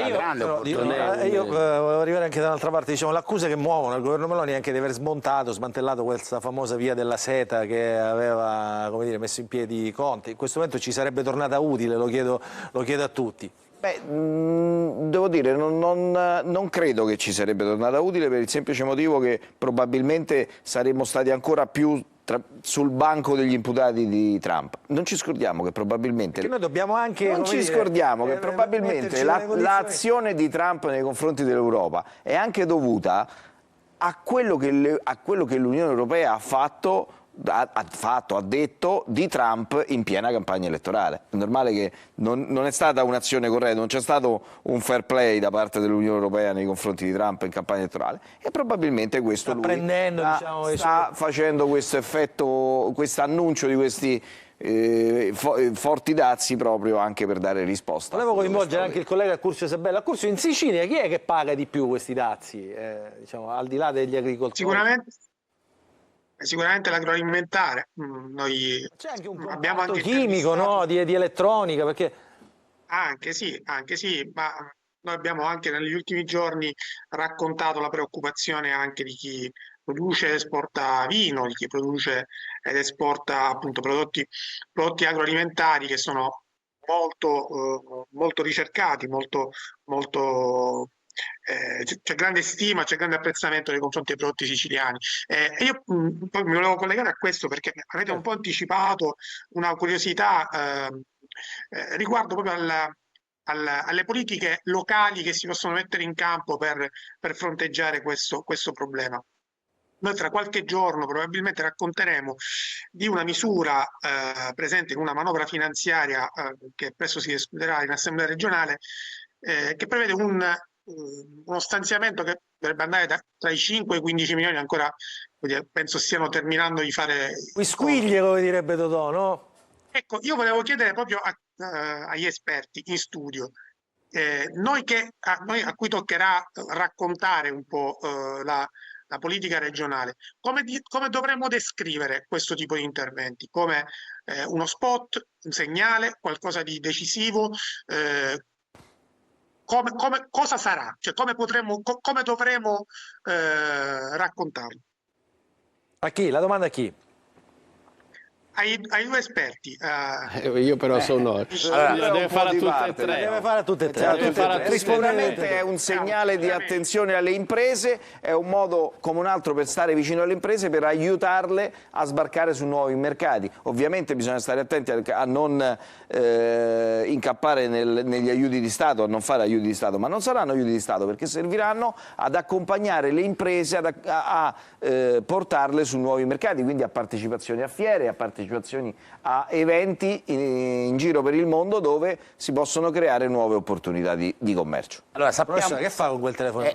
Io volevo arrivare anche da un'altra parte, diciamo, l'accusa che muovono il governo Meloni è anche di aver smantellato questa famosa via della seta che aveva, come dire, messo in piedi Conte. In questo momento ci sarebbe tornata utile, lo chiedo a tutti. Beh, devo dire, non credo che ci sarebbe tornata utile, per il semplice motivo che probabilmente saremmo stati ancora più sul banco degli imputati di Trump. Non ci scordiamo che probabilmente noi dobbiamo anche, non ci scordiamo che probabilmente l'azione di Trump nei confronti dell'Europa è anche dovuta a quello che l'Unione Europea ha detto di Trump in piena campagna elettorale. È normale che non è stata un'azione corretta, non c'è stato un fair play da parte dell'Unione Europea nei confronti di Trump in campagna elettorale, e probabilmente questo sta facendo questo effetto, questo annuncio di questi forti dazi proprio anche per dare risposta. Volevo coinvolgere anche il collega Curzio Sabella. Curzio, in Sicilia chi è che paga di più questi dazi, diciamo, al di là degli agricoltori? Sicuramente l'agroalimentare. Noi c'è anche un abbiamo anche chimico, no? di elettronica, perché anche sì, ma noi abbiamo anche negli ultimi giorni raccontato la preoccupazione anche di chi produce ed esporta vino, di chi produce ed esporta appunto prodotti agroalimentari che sono molto ricercati, c'è grande stima, c'è grande apprezzamento nei confronti dei prodotti siciliani. Io poi mi volevo collegare a questo perché avete un po' anticipato una curiosità riguardo proprio alle politiche locali che si possono mettere in campo per fronteggiare questo problema. Noi tra qualche giorno probabilmente racconteremo di una misura presente in una manovra finanziaria che presto si discuterà in Assemblea regionale, che prevede uno stanziamento che dovrebbe andare tra i 5 e i 15 milioni, ancora penso stiano terminando di fare... Quisquiglie, come direbbe Totò, no? Ecco, io volevo chiedere proprio agli esperti in studio, noi a cui toccherà raccontare un po' la politica regionale. Come dovremmo descrivere questo tipo di interventi? Come uno spot, un segnale, qualcosa di decisivo? Cosa sarà? Cioè, come dovremo raccontarlo? A chi? La domanda a chi? Ai due esperti. Io però sono... Allora, deve fare a tutte e tre. Deve fare a tutte e tre. Sicuramente è un segnale di attenzione alle imprese, è un modo come un altro per stare vicino alle imprese, per aiutarle a sbarcare su nuovi mercati. Ovviamente bisogna stare attenti a non incappare negli aiuti di Stato, a non fare aiuti di Stato, ma non saranno aiuti di Stato perché serviranno ad accompagnare le imprese a portarle su nuovi mercati, quindi a partecipazioni a fiere, a partecipazioni a eventi in giro per il mondo dove si possono creare nuove opportunità di commercio. Allora, sappiamo... Che fa con quel telefono?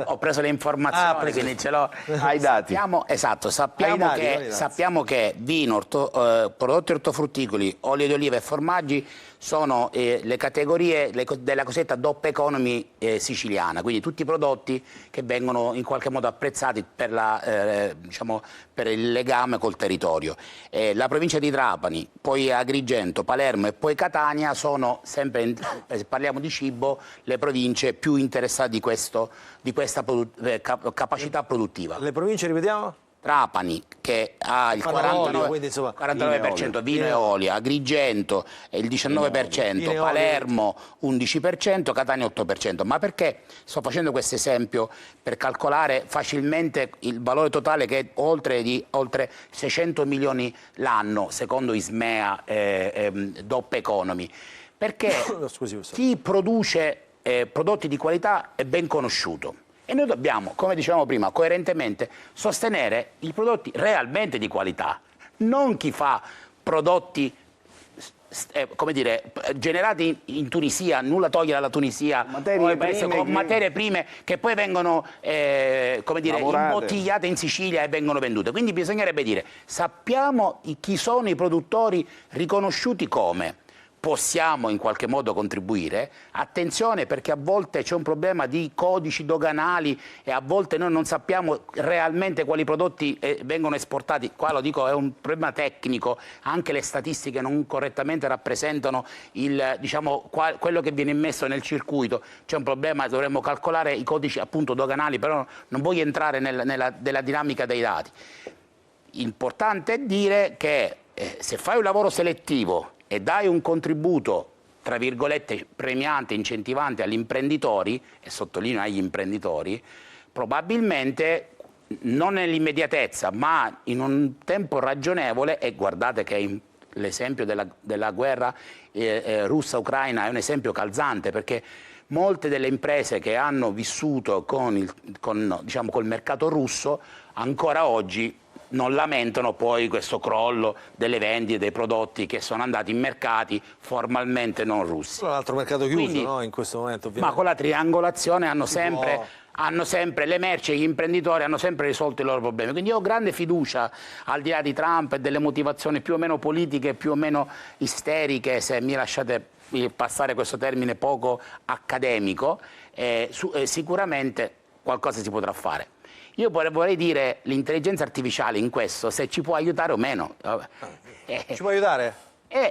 Ho preso le informazioni, quindi ce l'ho. Ai dati. Sappiamo che vino, prodotti ortofrutticoli, olio di oliva e formaggi sono le categorie della cosiddetta DOP Economy siciliana, quindi tutti i prodotti che vengono in qualche modo apprezzati per, diciamo, per il legame col territorio. La provincia di Trapani, poi Agrigento, Palermo e poi Catania sono sempre, parliamo di cibo, le province più interessate di questa capacità produttiva. Le province, ripetiamo? Trapani, che ha il 49% vino e olio, Agrigento il 19%, Palermo 11%, Catania 8%. Ma perché sto facendo questo esempio? Per calcolare facilmente il valore totale che è oltre 600 milioni l'anno, secondo Ismea DOP Economy. Perché chi produce prodotti di qualità è ben conosciuto. E noi dobbiamo, come dicevamo prima, coerentemente sostenere i prodotti realmente di qualità, non chi fa prodotti come dire, generati in Tunisia, nulla togliere alla Tunisia, con materie prime che poi vengono come dire, imbottigliate in Sicilia e vengono vendute. Quindi bisognerebbe dire, sappiamo chi sono i produttori riconosciuti come. Possiamo in qualche modo contribuire, attenzione perché a volte c'è un problema di codici doganali e a volte noi non sappiamo realmente quali prodotti vengono esportati, qua lo dico è un problema tecnico, anche le statistiche non correttamente rappresentano diciamo, quello che viene immesso nel circuito, c'è un problema, dovremmo calcolare i codici appunto doganali, però non voglio entrare nella dinamica dei dati. Importante è dire che se fai un lavoro selettivo e dai un contributo, tra virgolette, premiante, incentivante agli imprenditori, e sottolineo agli imprenditori, probabilmente non nell'immediatezza, ma in un tempo ragionevole, e guardate che l'esempio della guerra russa-ucraina è un esempio calzante, perché molte delle imprese che hanno vissuto diciamo, col mercato russo ancora oggi non lamentano poi questo crollo delle vendite dei prodotti che sono andati in mercati formalmente non russi. Un altro mercato chiuso. Quindi, no? In questo momento ovviamente. Ma con la triangolazione hanno sempre le merci e gli imprenditori hanno sempre risolto i loro problemi. Quindi io ho grande fiducia, al di là di Trump e delle motivazioni più o meno politiche, più o meno isteriche, se mi lasciate passare questo termine poco accademico, sicuramente qualcosa si potrà fare. Io vorrei dire l'intelligenza artificiale in questo, se ci può aiutare o meno. Ci può aiutare?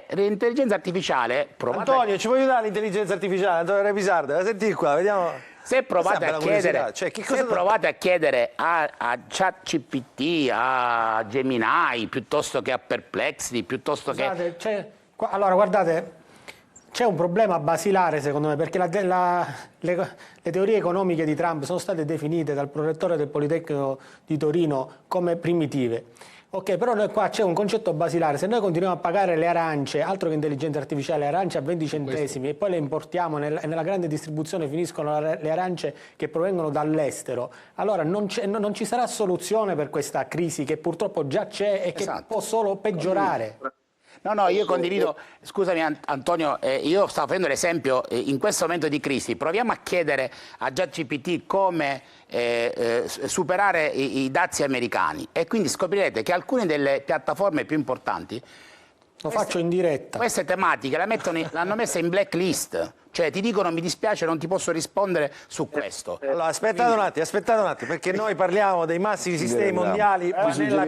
L'intelligenza artificiale... Antonio, ci può aiutare l'intelligenza artificiale? Antonio Repisardo, senti qua, vediamo... Se provate a chiedere a ChatGPT, a Gemini, piuttosto che a Perplexity, piuttosto che... Allora, guardate... C'è un problema basilare secondo me, perché le teorie economiche di Trump sono state definite dal prorettore del Politecnico di Torino come primitive. Ok, però noi qua c'è un concetto basilare: se noi continuiamo a pagare le arance, altro che intelligenza artificiale, arance a 20 centesimi, e poi le importiamo nella grande distribuzione finiscono le arance che provengono dall'estero, allora non ci sarà soluzione per questa crisi che purtroppo già c'è e che può solo peggiorare. No, io condivido, scusami Antonio, io stavo facendo l'esempio, in questo momento di crisi, proviamo a chiedere a ChatGPT come superare i dazi americani e quindi scoprirete che alcune delle piattaforme più importanti faccio in diretta. Queste tematiche l'hanno messa in blacklist, Cioè ti dicono mi dispiace, non ti posso rispondere su questo. Allora, aspettate un attimo, perché noi parliamo dei massimi sistemi mondiali, ma nella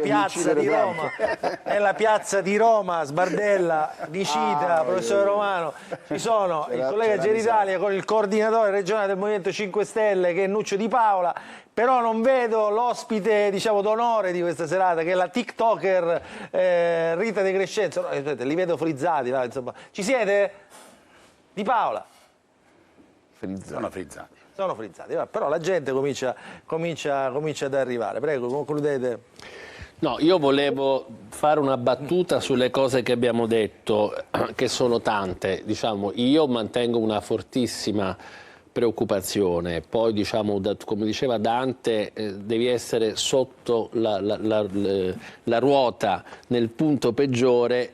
piazza di Roma, Sbardella, Nicita, professore Romano, ci sono il collega Geritalia con il coordinatore regionale del Movimento 5 Stelle che è Nuccio Di Paola, però non vedo l'ospite, diciamo, d'onore di questa serata, che è la TikToker Rita De Crescenzo. No, li vedo frizzati, là, insomma. Ci siete? Di Paola? Sono frizzati. Sono frizzati, però la gente comincia ad arrivare. Prego, concludete. No, io volevo fare una battuta sulle cose che abbiamo detto, che sono tante. Diciamo, io mantengo una fortissima preoccupazione, poi diciamo, come diceva Dante, devi essere sotto la ruota nel punto peggiore,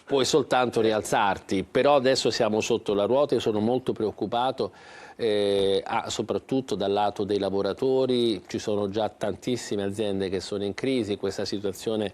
puoi soltanto rialzarti, però adesso siamo sotto la ruota, io sono molto preoccupato, soprattutto dal lato dei lavoratori, ci sono già tantissime aziende che sono in crisi, questa situazione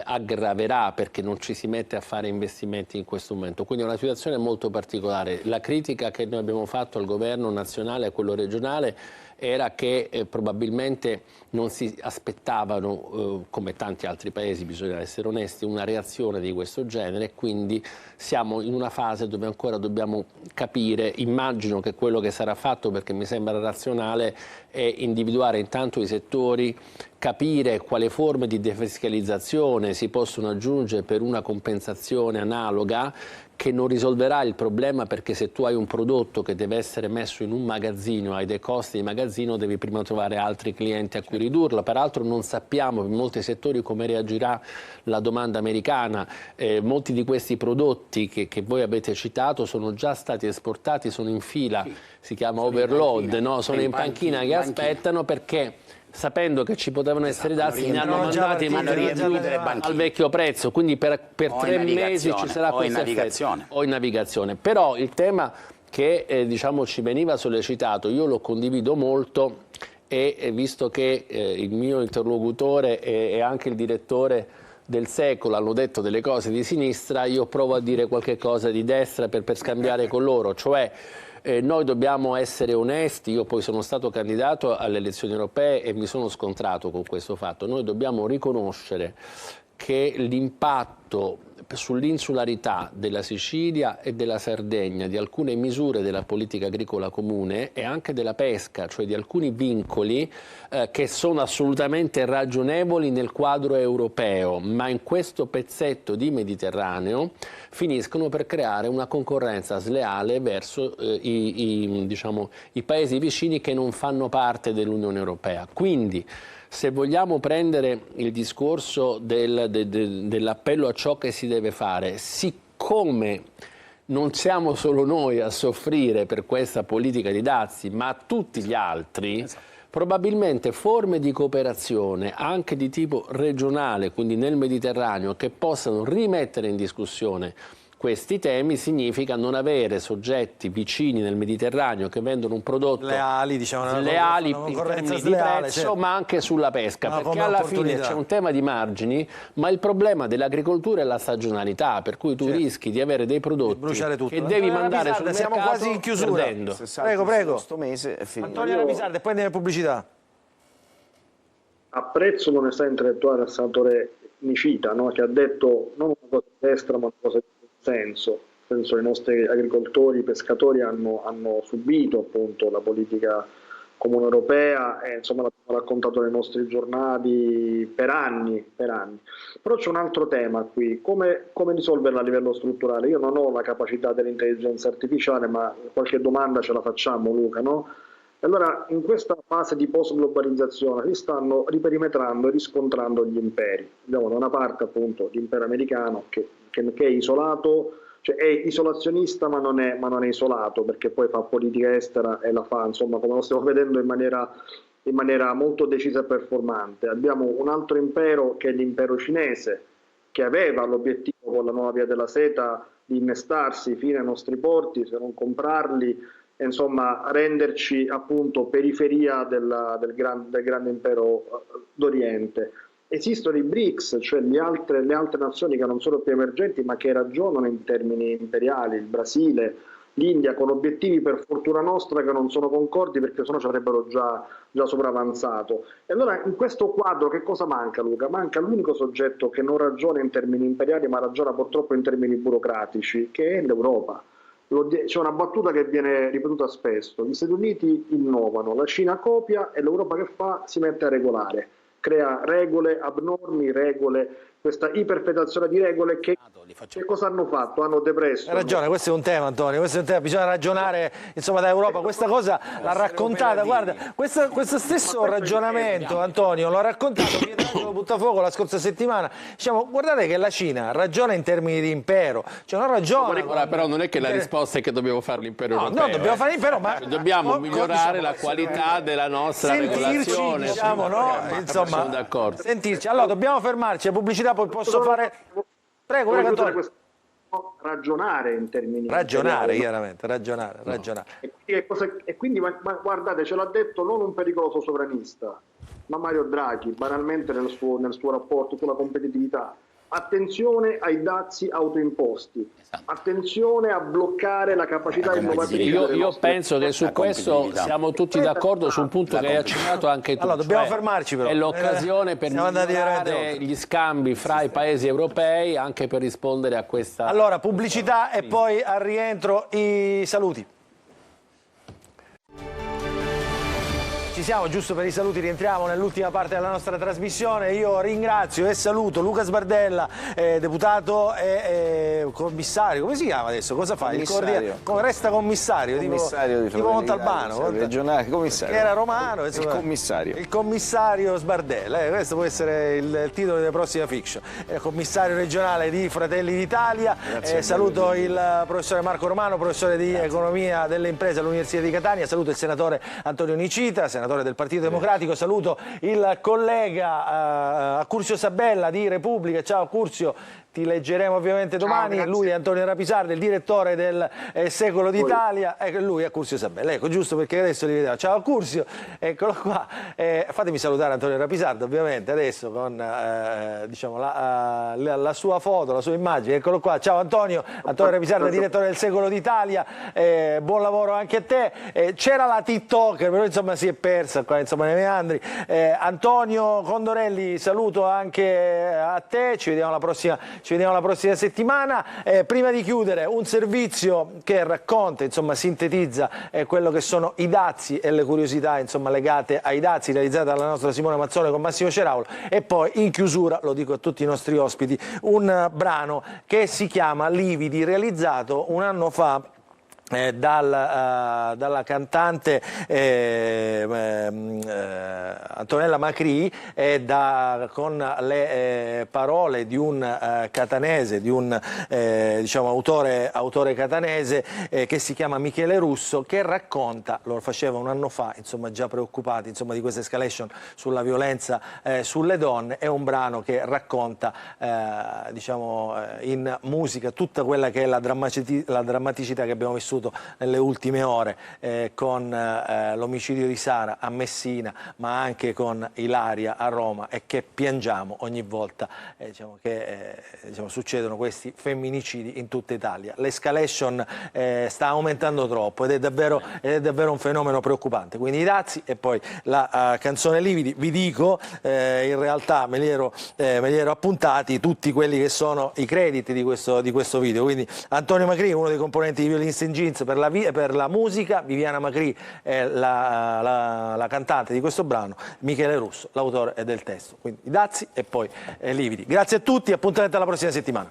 aggraverà perché non ci si mette a fare investimenti in questo momento, quindi è una situazione molto particolare. La critica che noi abbiamo fatto al governo nazionale e a quello regionale era che probabilmente non si aspettavano, come tanti altri paesi, bisogna essere onesti, una reazione di questo genere, quindi siamo in una fase dove ancora dobbiamo capire. Immagino che quello che sarà fatto, perché mi sembra razionale, è individuare intanto i settori, capire quale forme di defiscalizzazione si possono aggiungere per una compensazione analoga, che non risolverà il problema, perché se tu hai un prodotto che deve essere messo in un magazzino, hai dei costi di magazzino, devi prima trovare altri clienti a cui ridurla. Peraltro non sappiamo in molti settori come reagirà la domanda americana. Molti di questi prodotti che voi avete citato sono già stati esportati, sono in fila, si chiama overload, no? Sono in panchina che aspettano, perché sapendo che ci potevano essere dazi, li hanno mandati al vecchio prezzo, quindi per 3 mesi ci sarà questo effetto. O in navigazione. Però il tema che diciamo ci veniva sollecitato, io lo condivido molto, e visto che il mio interlocutore e anche il direttore del Secolo hanno detto delle cose di sinistra, io provo a dire qualche cosa di destra per scambiare con loro, cioè noi dobbiamo essere onesti. Io poi sono stato candidato alle elezioni europee e mi sono scontrato con questo fatto. Noi dobbiamo riconoscere che l'impatto sull'insularità della Sicilia e della Sardegna di alcune misure della politica agricola comune e anche della pesca, cioè di alcuni vincoli che sono assolutamente ragionevoli nel quadro europeo, ma in questo pezzetto di Mediterraneo finiscono per creare una concorrenza sleale verso i paesi vicini che non fanno parte dell'Unione Europea. Quindi, se vogliamo prendere il discorso dell'appello a ciò che si deve fare, siccome non siamo solo noi a soffrire per questa politica di dazi, ma tutti gli altri, probabilmente forme di cooperazione anche di tipo regionale, quindi nel Mediterraneo, che possano rimettere in discussione questi temi, significa non avere soggetti vicini nel Mediterraneo che vendono un prodotto leali, diciamo, leali in termini di prezzo, certo, ma anche sulla pesca, perché alla fine c'è un tema di margini, ma il problema dell'agricoltura è la stagionalità, per cui tu rischi di avere dei prodotti che devi mandare sul mercato. Siamo quasi in chiusura. Prego. Antonio Rapisarda, e poi andiamo in pubblicità. Apprezzo l'onestà intellettuale del senatore Nicita, no? Che ha detto non una cosa di destra ma una cosa di senso. Penso i nostri agricoltori, i pescatori hanno subito appunto la politica comune europea e insomma l'abbiamo raccontato nei nostri giornali per anni. Però c'è un altro tema qui, come risolverla a livello strutturale? Io non ho la capacità dell'intelligenza artificiale, ma qualche domanda ce la facciamo, Luca, no? Allora, in questa fase di post-globalizzazione si stanno riperimetrando e riscontrando gli imperi. Abbiamo da una parte appunto l'impero americano che è isolato, cioè è isolazionista ma non è isolato, perché poi fa politica estera e la fa, insomma, come lo stiamo vedendo in maniera molto decisa e performante. Abbiamo un altro impero che è l'impero cinese, che aveva l'obiettivo con la nuova via della seta di innestarsi fino ai nostri porti, se non comprarli, insomma renderci appunto periferia del grande impero d'Oriente. Esistono i BRICS, cioè le altre nazioni che non sono più emergenti ma che ragionano in termini imperiali, il Brasile, l'India con obiettivi per fortuna nostra che non sono concordi, perché sennò ci avrebbero già sopravanzato. E allora in questo quadro che cosa manca, Luca? Manca l'unico soggetto che non ragiona in termini imperiali ma ragiona purtroppo in termini burocratici, che è l'Europa. C'è una battuta che viene ripetuta spesso: gli Stati Uniti innovano, la Cina copia e l'Europa che fa? Si mette a regolare, crea regole abnormi, questa iperfetazione di regole che cosa hanno fatto? Hanno depresso. Hai ragione, questo è un tema, Antonio, questo è un tema, bisogna ragionare insomma da Europa, questa cosa l'ha raccontata, guarda, questo stesso ragionamento, Antonio, l'ha raccontato Pietro Buttafuoco la scorsa settimana. Diciamo, guardate che la Cina ragiona in termini di impero, cioè non ragiona. Ora, però non è che la risposta è che dobbiamo fare l'impero europeo. No, dobbiamo fare l'impero, ma dobbiamo migliorare la qualità della nostra regolazione. Diciamo, no? Insomma, sono d'accordo. Sentirci. Allora, dobbiamo fermarci, a pubblicità poi posso fare... Prego, Antonio. Ragionare in termini ragionare, chiaramente, ragionare. E quindi ma guardate, ce l'ha detto non un pericoloso sovranista, ma Mario Draghi, banalmente nel suo rapporto sulla competitività. Attenzione ai dazi autoimposti, attenzione a bloccare la capacità innovativa. Io penso che su questo siamo tutti d'accordo su un punto che hai accennato anche tu. Allora, dobbiamo fermarci però. È l'occasione per migliorare gli scambi fra i paesi europei anche per rispondere a questa... Allora, pubblicità e poi al rientro i saluti. Ci siamo, giusto per i saluti rientriamo nell'ultima parte della nostra trasmissione. Io ringrazio e saluto Luca Sbardella, deputato e commissario, come si chiama adesso? Cosa fa? Resta commissario tipo Montalbano, regionale, commissario. Che era romano, insomma, il commissario Sbardella, questo può essere il titolo della prossima fiction. Commissario regionale di Fratelli d'Italia. Saluto il professore Marco Romano, professore di economia delle imprese all'Università di Catania. Saluto il senatore Antonio Nicita, senatore del Partito Democratico. Saluto il collega Accursio Sabella di Repubblica. Ciao Accursio, ti leggeremo ovviamente domani. Ciao, lui è Antonio Rapisardi, il direttore del Secolo d'Italia. Ecco, lui è Accursio Sabella. Ecco, giusto perché adesso li vediamo. Ciao Accursio, eccolo qua. Fatemi salutare Antonio Rapisardi ovviamente adesso con diciamo, la sua foto, la sua immagine. Eccolo qua. Ciao Antonio Rapisardi, direttore del Secolo d'Italia. Buon lavoro anche a te. C'era la TikToker, però insomma si è persa qua, insomma, nei meandri. Antonio Condorelli, saluto anche a te, ci vediamo la prossima settimana. Prima di chiudere, un servizio che racconta, insomma, sintetizza quello che sono i dazi e le curiosità, insomma, legate ai dazi, realizzata dalla nostra Simona Mazzone con Massimo Ceraulo. E poi in chiusura, lo dico a tutti i nostri ospiti, un brano che si chiama Lividi, realizzato un anno fa dalla cantante Antonella Macri, con le parole di un catanese, di un diciamo, autore catanese che si chiama Michele Russo, che racconta, lo faceva un anno fa, insomma, già preoccupati, insomma, di questa escalation sulla violenza sulle donne. È un brano che racconta diciamo, in musica tutta quella che è la drammaticità che abbiamo vissuto nelle ultime ore con l'omicidio di Sara a Messina, ma anche con Ilaria a Roma, e che piangiamo ogni volta diciamo, che diciamo, succedono questi femminicidi in tutta Italia. L'escalation sta aumentando troppo ed è davvero un fenomeno preoccupante. Quindi i dazi e poi la canzone Lividi. Vi dico, in realtà me li ero appuntati tutti quelli che sono i crediti di questo video. Quindi Antonio Macri, uno dei componenti di Violins in Jeans per la musica, Viviana Macri è la cantante di questo brano, Michele Russo l'autore del testo. Quindi i dazi e poi Lividi. Grazie a tutti, appuntamento alla prossima settimana.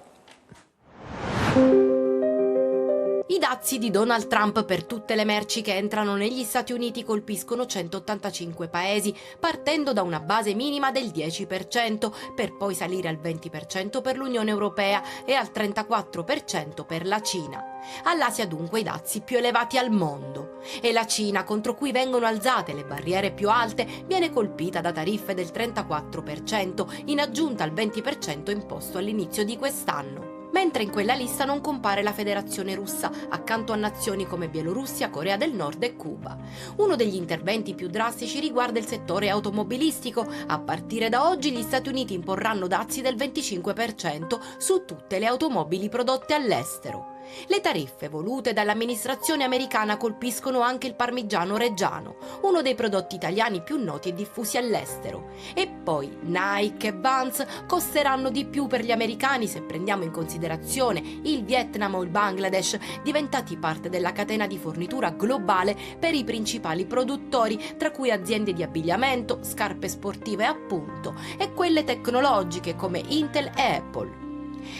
I dazi di Donald Trump per tutte le merci che entrano negli Stati Uniti colpiscono 185 paesi, partendo da una base minima del 10%, per poi salire al 20% per l'Unione Europea e al 34% per la Cina. All'Asia dunque i dazi più elevati al mondo. E la Cina, contro cui vengono alzate le barriere più alte, viene colpita da tariffe del 34%, in aggiunta al 20% imposto all'inizio di quest'anno. Mentre in quella lista non compare la Federazione Russa, accanto a nazioni come Bielorussia, Corea del Nord e Cuba. Uno degli interventi più drastici riguarda il settore automobilistico. A partire da oggi gli Stati Uniti imporranno dazi del 25% su tutte le automobili prodotte all'estero. Le tariffe volute dall'amministrazione americana colpiscono anche il parmigiano reggiano, uno dei prodotti italiani più noti e diffusi all'estero. E poi Nike e Vans costeranno di più per gli americani se prendiamo in considerazione il Vietnam o il Bangladesh, diventati parte della catena di fornitura globale per i principali produttori, tra cui aziende di abbigliamento, scarpe sportive appunto, e quelle tecnologiche come Intel e Apple.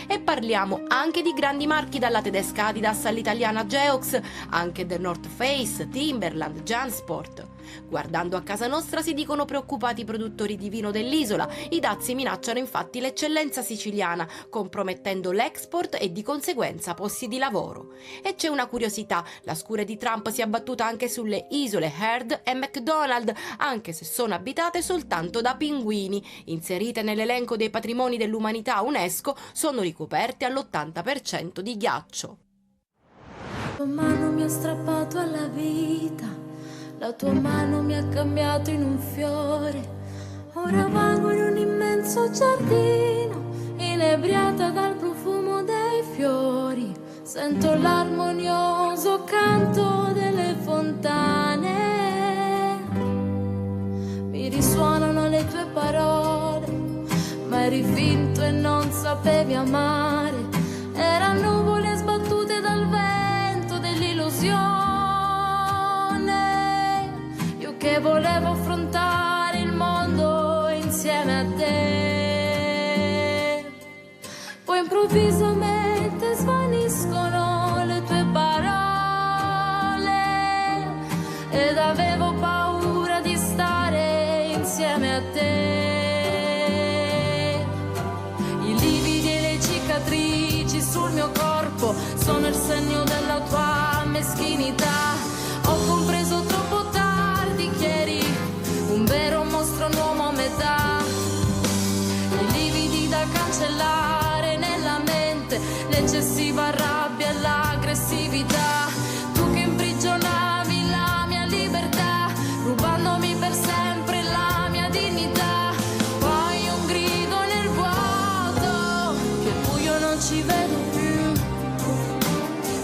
E parliamo anche di grandi marchi, dalla tedesca Adidas all'italiana Geox, anche The North Face, Timberland, Jansport. Guardando a casa nostra si dicono preoccupati i produttori di vino dell'isola. I dazi minacciano infatti l'eccellenza siciliana, compromettendo l'export e di conseguenza posti di lavoro. E c'è una curiosità: la scure di Trump si è abbattuta anche sulle isole Heard e McDonald, anche se sono abitate soltanto da pinguini. Inserite nell'elenco dei patrimoni dell'umanità UNESCO, sono ricoperte all'80% di ghiaccio. La tua mano mi ha strappato alla vita, la tua mano mi ha cambiato in un fiore. Ora vago in un immenso giardino, inebriata dal profumo dei fiori. Sento l'armonioso canto delle fontane. Mi risuonano le tue parole, ma eri finto e non sapevi amare. Erano nuvole sbattute dal vento dell'illusione. Io che volevo affrontare il mondo insieme a te. Poi improvvisamente svaniscono le tue parole ed avevo paura di stare insieme a te. Sul mio corpo sono il segno della tua meschinità. Ho compreso troppo tardi che eri un vero mostro, un uomo a metà. I lividi da cancellare nella mente, l'eccessiva rabbia e l'aggressività. Tu che imprigionavi la mia libertà, rubandomi per sempre la mia dignità. Poi un grido nel vuoto, che buio non ci vedo più,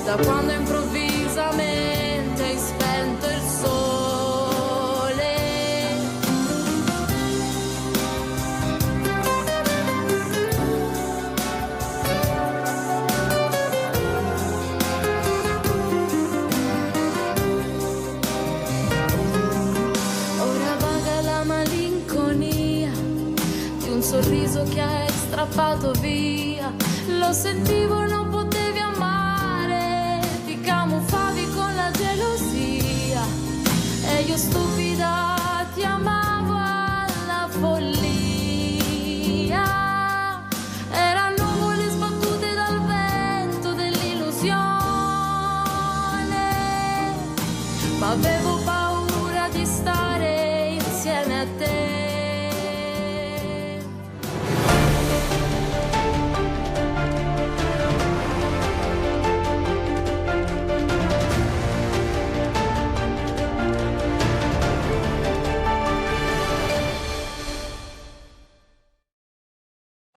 da quando improvvisamente hai spento il sole. Ora vaga la malinconia di un sorriso che hai strappato via. Lo sentivo, non potevi amare, ti camuffavi con la gelosia, e io stupida ti amavo.